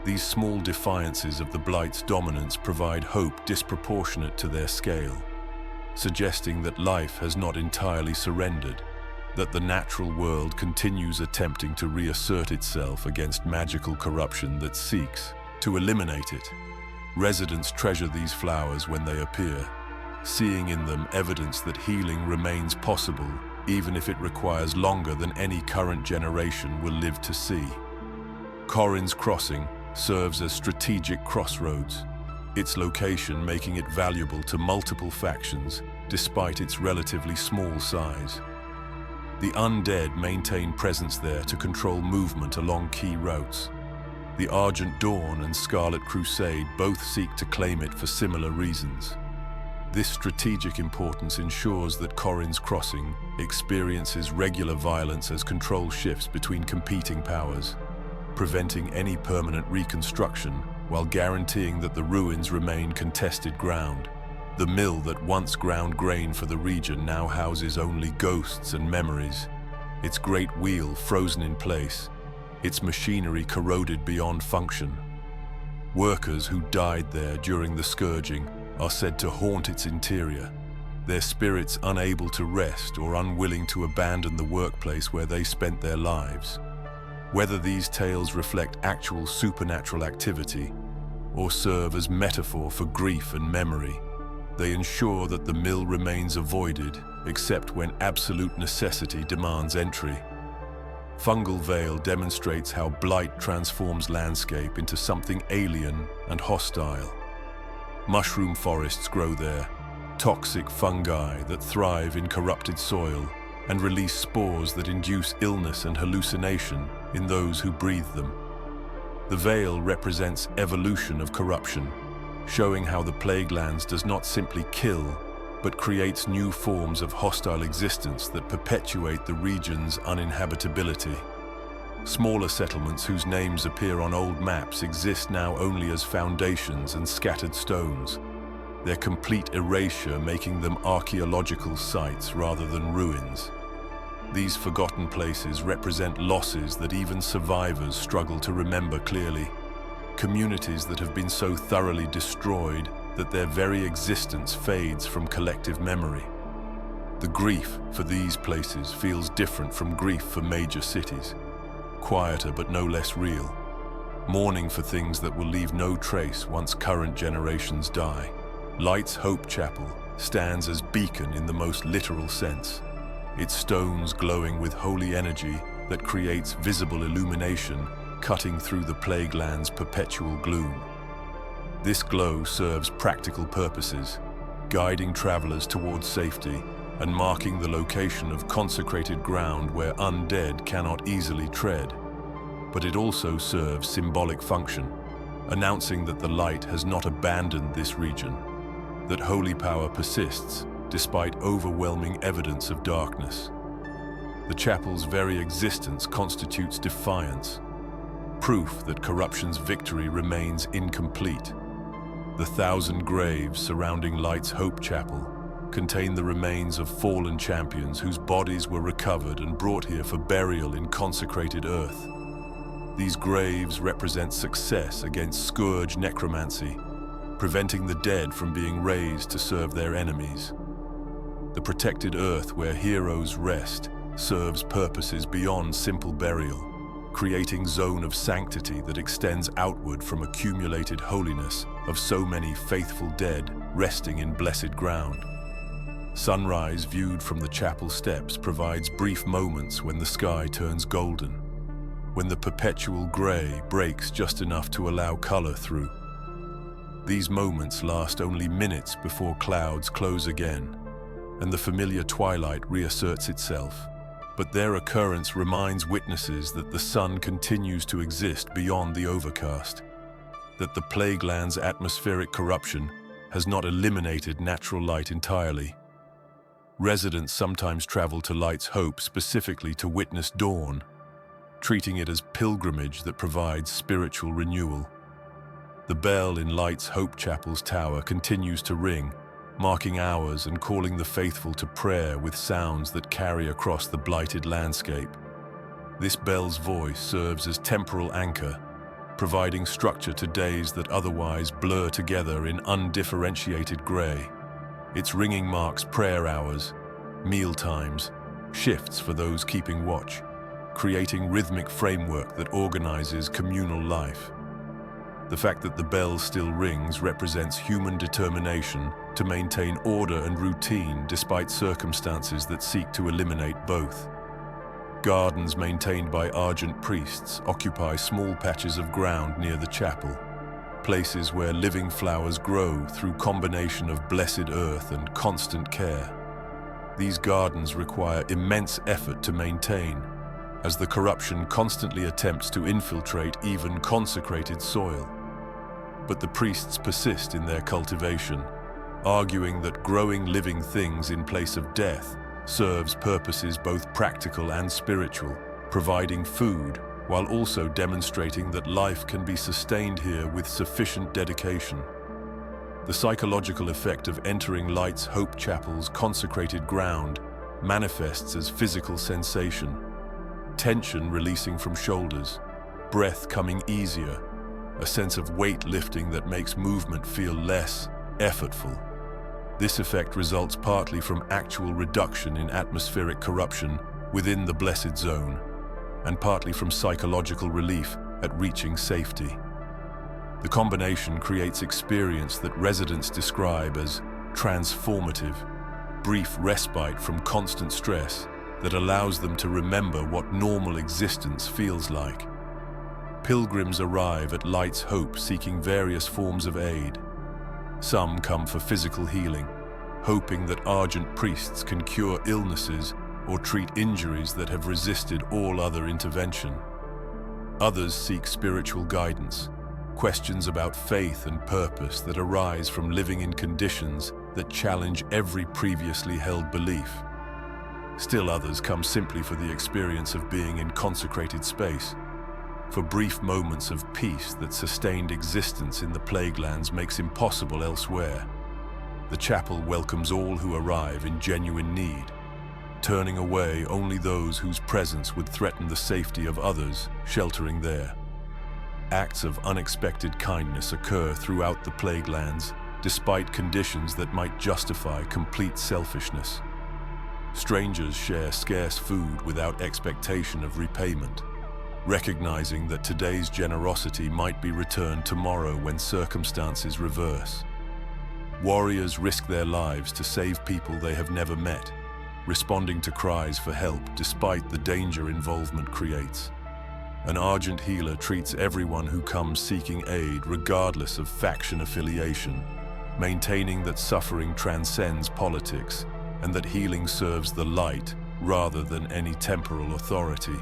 These small defiances of the Blight's dominance provide hope disproportionate to their scale, suggesting that life has not entirely surrendered, that the natural world continues attempting to reassert itself against magical corruption that seeks to eliminate it. Residents treasure these flowers when they appear, seeing in them evidence that healing remains possible even if it requires longer than any current generation will live to see. Corrin's Crossing serves as strategic crossroads, its location making it valuable to multiple factions despite its relatively small size. The undead maintain presence there to control movement along key routes. The Argent Dawn and Scarlet Crusade both seek to claim it for similar reasons. This strategic importance ensures that Corrin's Crossing experiences regular violence as control shifts between competing powers, preventing any permanent reconstruction while guaranteeing that the ruins remain contested ground. The mill that once ground grain for the region now houses only ghosts and memories, its great wheel frozen in place, its machinery corroded beyond function. Workers who died there during the scourging are said to haunt its interior, their spirits unable to rest or unwilling to abandon the workplace where they spent their lives. Whether these tales reflect actual supernatural activity or serve as metaphor for grief and memory, they ensure that the mill remains avoided except when absolute necessity demands entry. Fungal Vale demonstrates how blight transforms landscape into something alien and hostile. Mushroom forests grow there, toxic fungi that thrive in corrupted soil and release spores that induce illness and hallucination in those who breathe them. The Vale represents evolution of corruption, showing how the Plaguelands does not simply kill, but creates new forms of hostile existence that perpetuate the region's uninhabitability. Smaller settlements whose names appear on old maps exist now only as foundations and scattered stones, their complete erasure making them archaeological sites rather than ruins. These forgotten places represent losses that even survivors struggle to remember clearly, communities that have been so thoroughly destroyed that their very existence fades from collective memory. The grief for these places feels different from grief for major cities, quieter but no less real, mourning for things that will leave no trace once current generations die. Light's Hope Chapel stands as beacon in the most literal sense, its stones glowing with holy energy that creates visible illumination cutting through the Plaguelands' perpetual gloom. This glow serves practical purposes, guiding travelers towards safety and marking the location of consecrated ground where undead cannot easily tread. But it also serves symbolic function, announcing that the light has not abandoned this region, that holy power persists despite overwhelming evidence of darkness. The chapel's very existence constitutes defiance, proof that corruption's victory remains incomplete. The 1,000 graves surrounding Light's Hope Chapel contain the remains of fallen champions whose bodies were recovered and brought here for burial in consecrated earth. These graves represent success against scourge necromancy, preventing the dead from being raised to serve their enemies. The protected earth where heroes rest serves purposes beyond simple burial, creating zone of sanctity that extends outward from accumulated holiness of so many faithful dead resting in blessed ground. Sunrise viewed from the chapel steps provides brief moments when the sky turns golden, when the perpetual grey breaks just enough to allow colour through. These moments last only minutes before clouds close again, and the familiar twilight reasserts itself. But their occurrence reminds witnesses that the sun continues to exist beyond the overcast, that the Plaguelands' atmospheric corruption has not eliminated natural light entirely. Residents sometimes travel to Light's Hope specifically to witness dawn, treating it as pilgrimage that provides spiritual renewal. The bell in Light's Hope Chapel's tower continues to ring, marking hours and calling the faithful to prayer with sounds that carry across the blighted landscape. This bell's voice serves as temporal anchor, providing structure to days that otherwise blur together in undifferentiated grey. Its ringing marks prayer hours, meal times, shifts for those keeping watch, creating rhythmic framework that organizes communal life. The fact that the bell still rings represents human determination to maintain order and routine despite circumstances that seek to eliminate both. Gardens maintained by Argent priests occupy small patches of ground near the chapel, places where living flowers grow through combination of blessed earth and constant care. These gardens require immense effort to maintain, as the corruption constantly attempts to infiltrate even consecrated soil. But the priests persist in their cultivation, arguing that growing living things in place of death serves purposes both practical and spiritual, providing food while also demonstrating that life can be sustained here with sufficient dedication. The psychological effect of entering Light's Hope Chapel's consecrated ground manifests as physical sensation, tension releasing from shoulders, breath coming easier, a sense of weight lifting that makes movement feel less effortful. This effect results partly from actual reduction in atmospheric corruption within the blessed zone, and partly from psychological relief at reaching safety. The combination creates experience that residents describe as transformative, brief respite from constant stress that allows them to remember what normal existence feels like. Pilgrims arrive at Light's Hope seeking various forms of aid. Some come for physical healing, hoping that Argent priests can cure illnesses or treat injuries that have resisted all other intervention. Others seek spiritual guidance, questions about faith and purpose that arise from living in conditions that challenge every previously held belief. Still others come simply for the experience of being in consecrated space, for brief moments of peace that sustained existence in the Plaguelands makes impossible elsewhere. The chapel welcomes all who arrive in genuine need, turning away only those whose presence would threaten the safety of others sheltering there. Acts of unexpected kindness occur throughout the Plaguelands, despite conditions that might justify complete selfishness. Strangers share scarce food without expectation of repayment, recognizing that today's generosity might be returned tomorrow when circumstances reverse. Warriors risk their lives to save people they have never met, responding to cries for help despite the danger involvement creates. An Argent healer treats everyone who comes seeking aid regardless of faction affiliation, maintaining that suffering transcends politics and that healing serves the light rather than any temporal authority.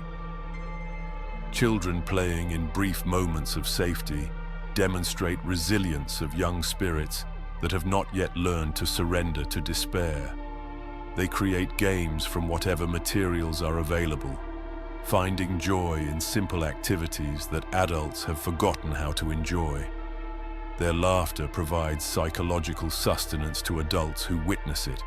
Children playing in brief moments of safety demonstrate resilience of young spirits that have not yet learned to surrender to despair. They create games from whatever materials are available, finding joy in simple activities that adults have forgotten how to enjoy. Their laughter provides psychological sustenance to adults who witness it,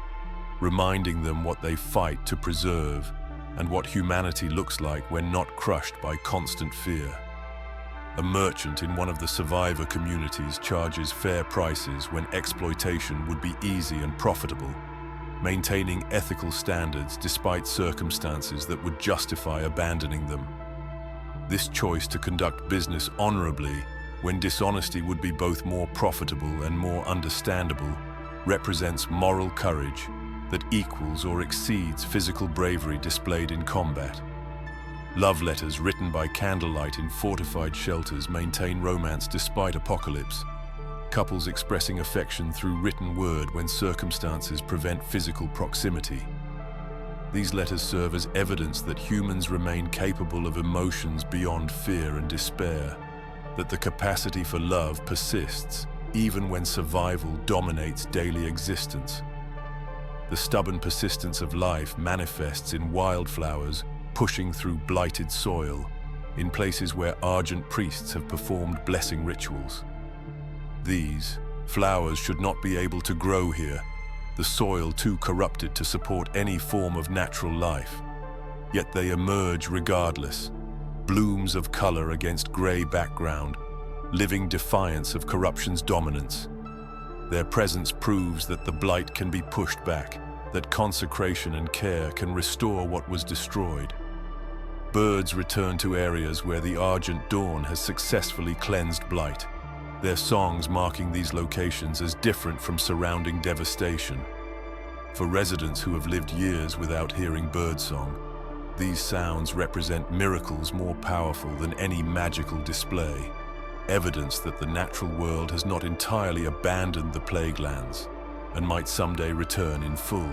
reminding them what they fight to preserve and what humanity looks like when not crushed by constant fear. A merchant in one of the survivor communities charges fair prices when exploitation would be easy and profitable, maintaining ethical standards despite circumstances that would justify abandoning them. This choice to conduct business honorably when dishonesty would be both more profitable and more understandable represents moral courage that equals or exceeds physical bravery displayed in combat. Love letters written by candlelight in fortified shelters maintain romance despite apocalypse, couples expressing affection through written word when circumstances prevent physical proximity. These letters serve as evidence that humans remain capable of emotions beyond fear and despair, that the capacity for love persists even when survival dominates daily existence. The stubborn persistence of life manifests in wildflowers pushing through blighted soil, in places where Argent priests have performed blessing rituals. These flowers should not be able to grow here, the soil too corrupted to support any form of natural life. Yet they emerge regardless, blooms of color against gray background, living defiance of corruption's dominance. Their presence proves that the blight can be pushed back, that consecration and care can restore what was destroyed. Birds return to areas where the Argent Dawn has successfully cleansed blight, their songs marking these locations as different from surrounding devastation. For residents who have lived years without hearing birdsong, these sounds represent miracles more powerful than any magical display, evidence that the natural world has not entirely abandoned the Plaguelands and might someday return in full.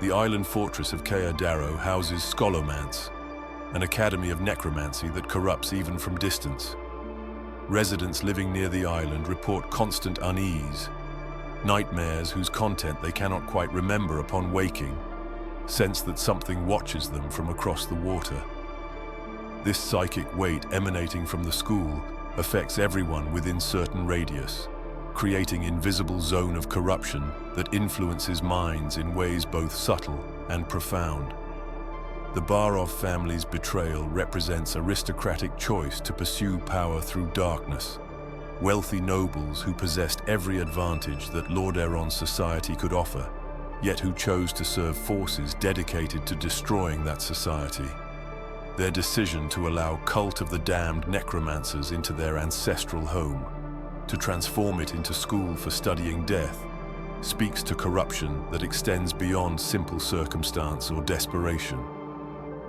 The island fortress of Darrow houses Scholomance, an academy of necromancy that corrupts even from distance. Residents living near the island report constant unease, nightmares whose content they cannot quite remember upon waking, sense that something watches them from across the water. This psychic weight emanating from the school affects everyone within certain radius, creating an invisible zone of corruption that influences minds in ways both subtle and profound. The Barov family's betrayal represents aristocratic choice to pursue power through darkness. Wealthy nobles who possessed every advantage that Lordaeron's society could offer, yet who chose to serve forces dedicated to destroying that society. Their decision to allow Cult of the Damned necromancers into their ancestral home, to transform it into school for studying death, speaks to corruption that extends beyond simple circumstance or desperation.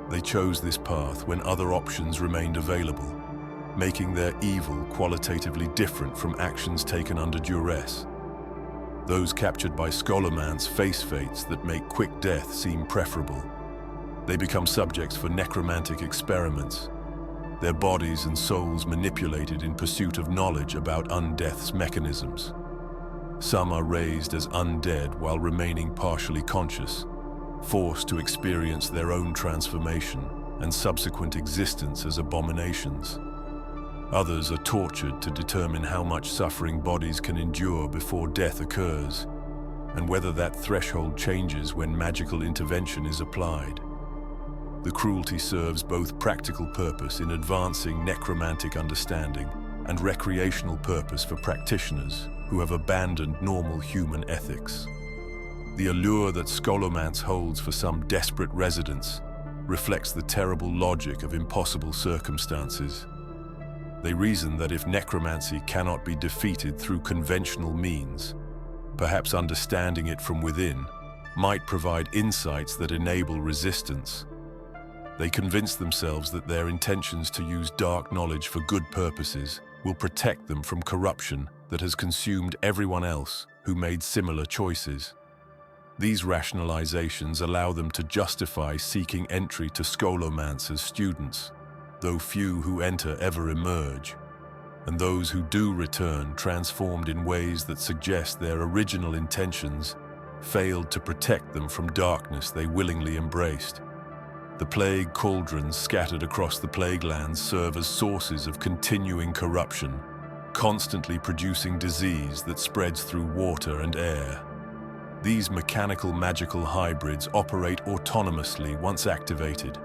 They chose this path when other options remained available, making their evil qualitatively different from actions taken under duress. Those captured by Scholomance face fates that make quick death seem preferable. They become subjects for necromantic experiments, their bodies and souls manipulated in pursuit of knowledge about undeath's mechanisms. Some are raised as undead while remaining partially conscious, forced to experience their own transformation and subsequent existence as abominations. Others are tortured to determine how much suffering bodies can endure before death occurs, and whether that threshold changes when magical intervention is applied. The cruelty serves both practical purpose in advancing necromantic understanding and recreational purpose for practitioners who have abandoned normal human ethics. The allure that Scholomance holds for some desperate residents reflects the terrible logic of impossible circumstances. They reason that if necromancy cannot be defeated through conventional means, perhaps understanding it from within, might provide insights that enable resistance. They convince themselves that their intentions to use dark knowledge for good purposes will protect them from corruption that has consumed everyone else who made similar choices. These rationalizations allow them to justify seeking entry to Scolomancer's students, though few who enter ever emerge, and those who do return transformed in ways that suggest their original intentions failed to protect them from darkness they willingly embraced. The plague cauldrons scattered across the Plaguelands serve as sources of continuing corruption, constantly producing disease that spreads through water and air. These mechanical magical hybrids operate autonomously once activated,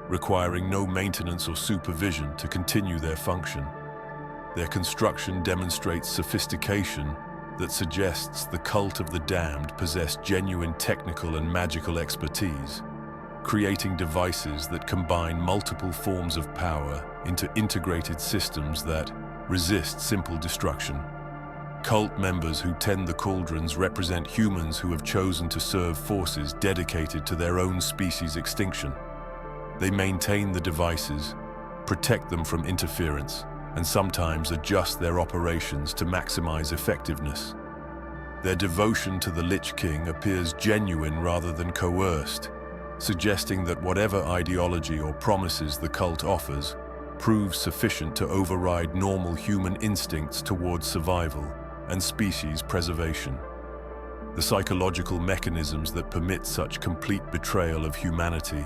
requiring no maintenance or supervision to continue their function. Their construction demonstrates sophistication that suggests the cult of the damned possessed genuine technical and magical expertise, creating devices that combine multiple forms of power into integrated systems that resist simple destruction. Cult members who tend the cauldrons represent humans who have chosen to serve forces dedicated to their own species' extinction. They maintain the devices, protect them from interference, and sometimes adjust their operations to maximize effectiveness. Their devotion to the Lich King appears genuine rather than coerced, suggesting that whatever ideology or promises the cult offers proves sufficient to override normal human instincts towards survival and species preservation. The psychological mechanisms that permit such complete betrayal of humanity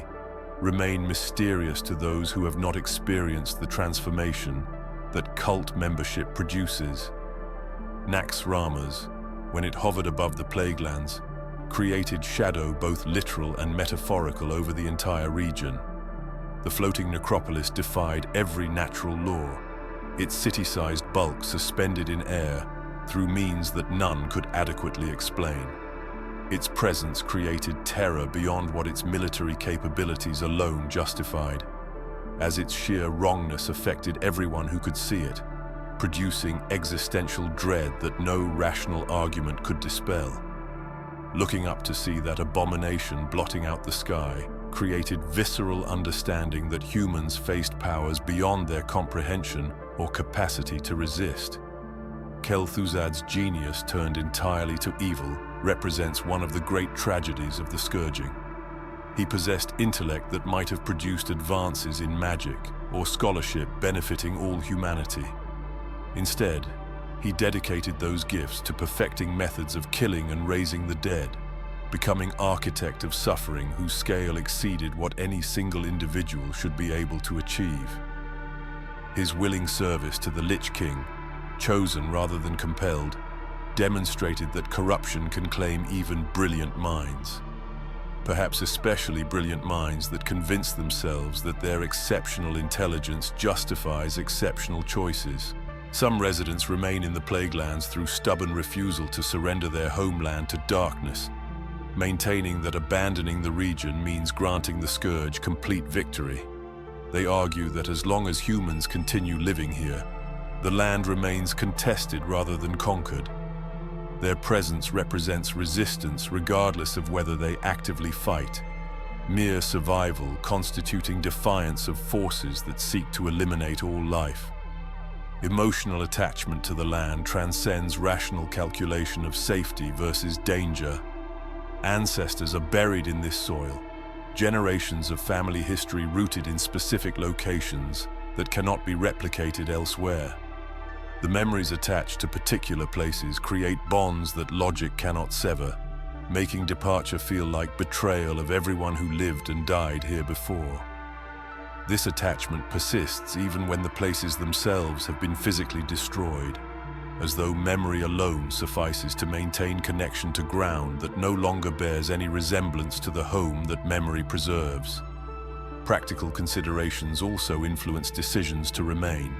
remain mysterious to those who have not experienced the transformation that cult membership produces. Naxxramas, when it hovered above the Plaguelands, created shadow both literal and metaphorical over the entire region. The floating necropolis defied every natural law, its city-sized bulk suspended in air through means that none could adequately explain. Its presence created terror beyond what its military capabilities alone justified, as its sheer wrongness affected everyone who could see it, producing existential dread that no rational argument could dispel. Looking up to see that abomination blotting out the sky created visceral understanding that humans faced powers beyond their comprehension or capacity to resist. Kel'Thuzad's genius turned entirely to evil represents one of the great tragedies of the Scourging. He possessed intellect that might have produced advances in magic or scholarship benefiting all humanity. Instead, he dedicated those gifts to perfecting methods of killing and raising the dead, becoming architect of suffering whose scale exceeded what any single individual should be able to achieve. His willing service to the Lich King, chosen rather than compelled, demonstrated that corruption can claim even brilliant minds. Perhaps especially brilliant minds that convince themselves that their exceptional intelligence justifies exceptional choices. Some residents remain in the Plaguelands through stubborn refusal to surrender their homeland to darkness, maintaining that abandoning the region means granting the Scourge complete victory. They argue that as long as humans continue living here, the land remains contested rather than conquered. Their presence represents resistance regardless of whether they actively fight, mere survival constituting defiance of forces that seek to eliminate all life. Emotional attachment to the land transcends rational calculation of safety versus danger. Ancestors are buried in this soil, generations of family history rooted in specific locations that cannot be replicated elsewhere. The memories attached to particular places create bonds that logic cannot sever, making departure feel like betrayal of everyone who lived and died here before. This attachment persists even when the places themselves have been physically destroyed, as though memory alone suffices to maintain connection to ground that no longer bears any resemblance to the home that memory preserves. Practical considerations also influence decisions to remain.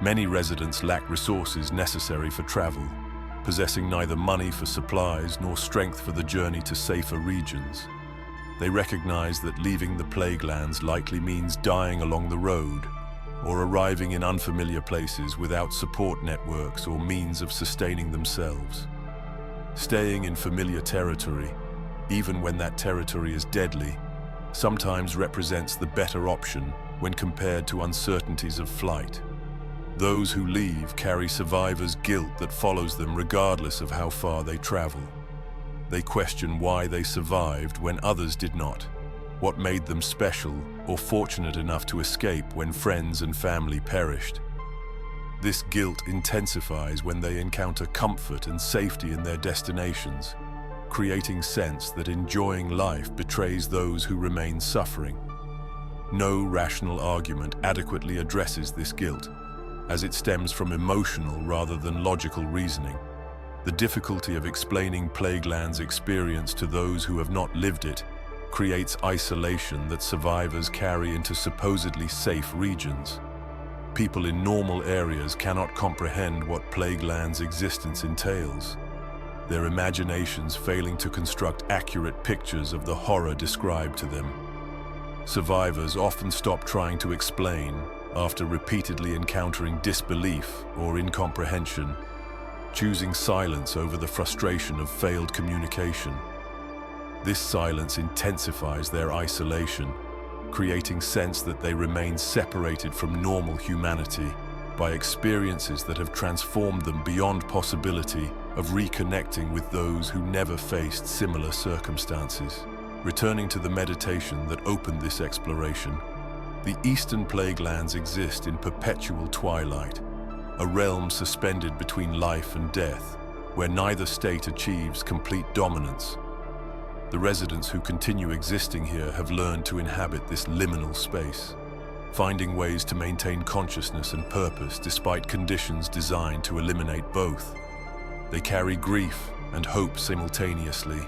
Many residents lack resources necessary for travel, possessing neither money for supplies nor strength for the journey to safer regions. They recognize that leaving the Plaguelands likely means dying along the road, or arriving in unfamiliar places without support networks or means of sustaining themselves. Staying in familiar territory even when that territory is deadly, sometimes represents the better option when compared to uncertainties of flight. Those who leave carry survivors' guilt that follows them regardless of how far they travel. They question why they survived when others did not, what made them special or fortunate enough to escape when friends and family perished. This guilt intensifies when they encounter comfort and safety in their destinations, creating sense that enjoying life betrays those who remain suffering. No rational argument adequately addresses this guilt, as it stems from emotional rather than logical reasoning. The difficulty of explaining Plaguelands' experience to those who have not lived it creates isolation that survivors carry into supposedly safe regions. People in normal areas cannot comprehend what Plaguelands' existence entails, their imaginations failing to construct accurate pictures of the horror described to them. Survivors often stop trying to explain after repeatedly encountering disbelief or incomprehension, choosing silence over the frustration of failed communication. This silence intensifies their isolation, creating sense that they remain separated from normal humanity by experiences that have transformed them beyond possibility of reconnecting with those who never faced similar circumstances. Returning to the meditation that opened this exploration, the Eastern Plaguelands exist in perpetual twilight, a realm suspended between life and death, where neither state achieves complete dominance. The residents who continue existing here have learned to inhabit this liminal space, finding ways to maintain consciousness and purpose despite conditions designed to eliminate both. They carry grief and hope simultaneously,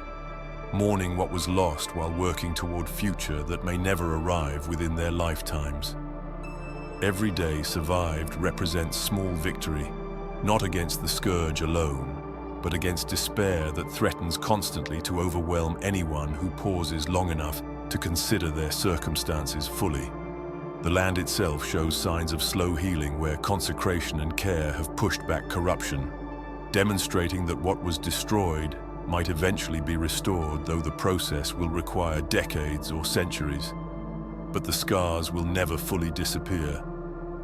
mourning what was lost while working toward future that may never arrive within their lifetimes. Every day survived represents small victory, not against the scourge alone, but against despair that threatens constantly to overwhelm anyone who pauses long enough to consider their circumstances fully. The land itself shows signs of slow healing where consecration and care have pushed back corruption, demonstrating that what was destroyed might eventually be restored, though the process will require decades or centuries. But the scars will never fully disappear,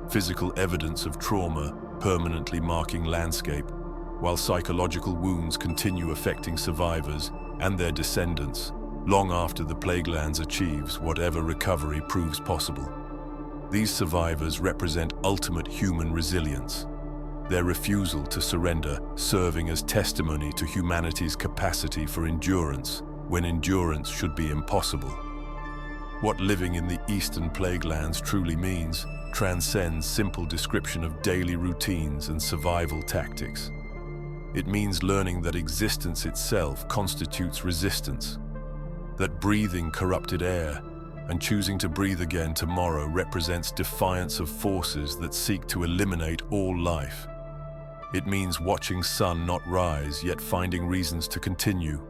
physical evidence of trauma permanently marking landscape, while psychological wounds continue affecting survivors and their descendants long after the Plaguelands achieves whatever recovery proves possible. These survivors represent ultimate human resilience, their refusal to surrender serving as testimony to humanity's capacity for endurance when endurance should be impossible. What living in the Eastern Plaguelands truly means transcends simple description of daily routines and survival tactics. It means learning that existence itself constitutes resistance, that breathing corrupted air and choosing to breathe again tomorrow represents defiance of forces that seek to eliminate all life. It means watching sun not rise yet finding reasons to continue,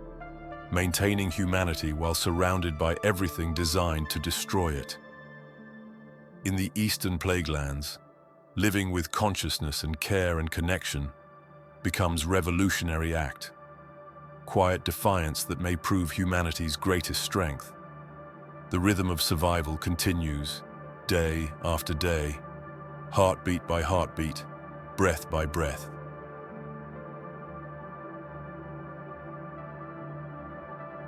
maintaining humanity while surrounded by everything designed to destroy it. In the Eastern Plaguelands, living with consciousness and care and connection becomes revolutionary act, quiet defiance that may prove humanity's greatest strength. The rhythm of survival continues, day after day, heartbeat by heartbeat, breath by breath.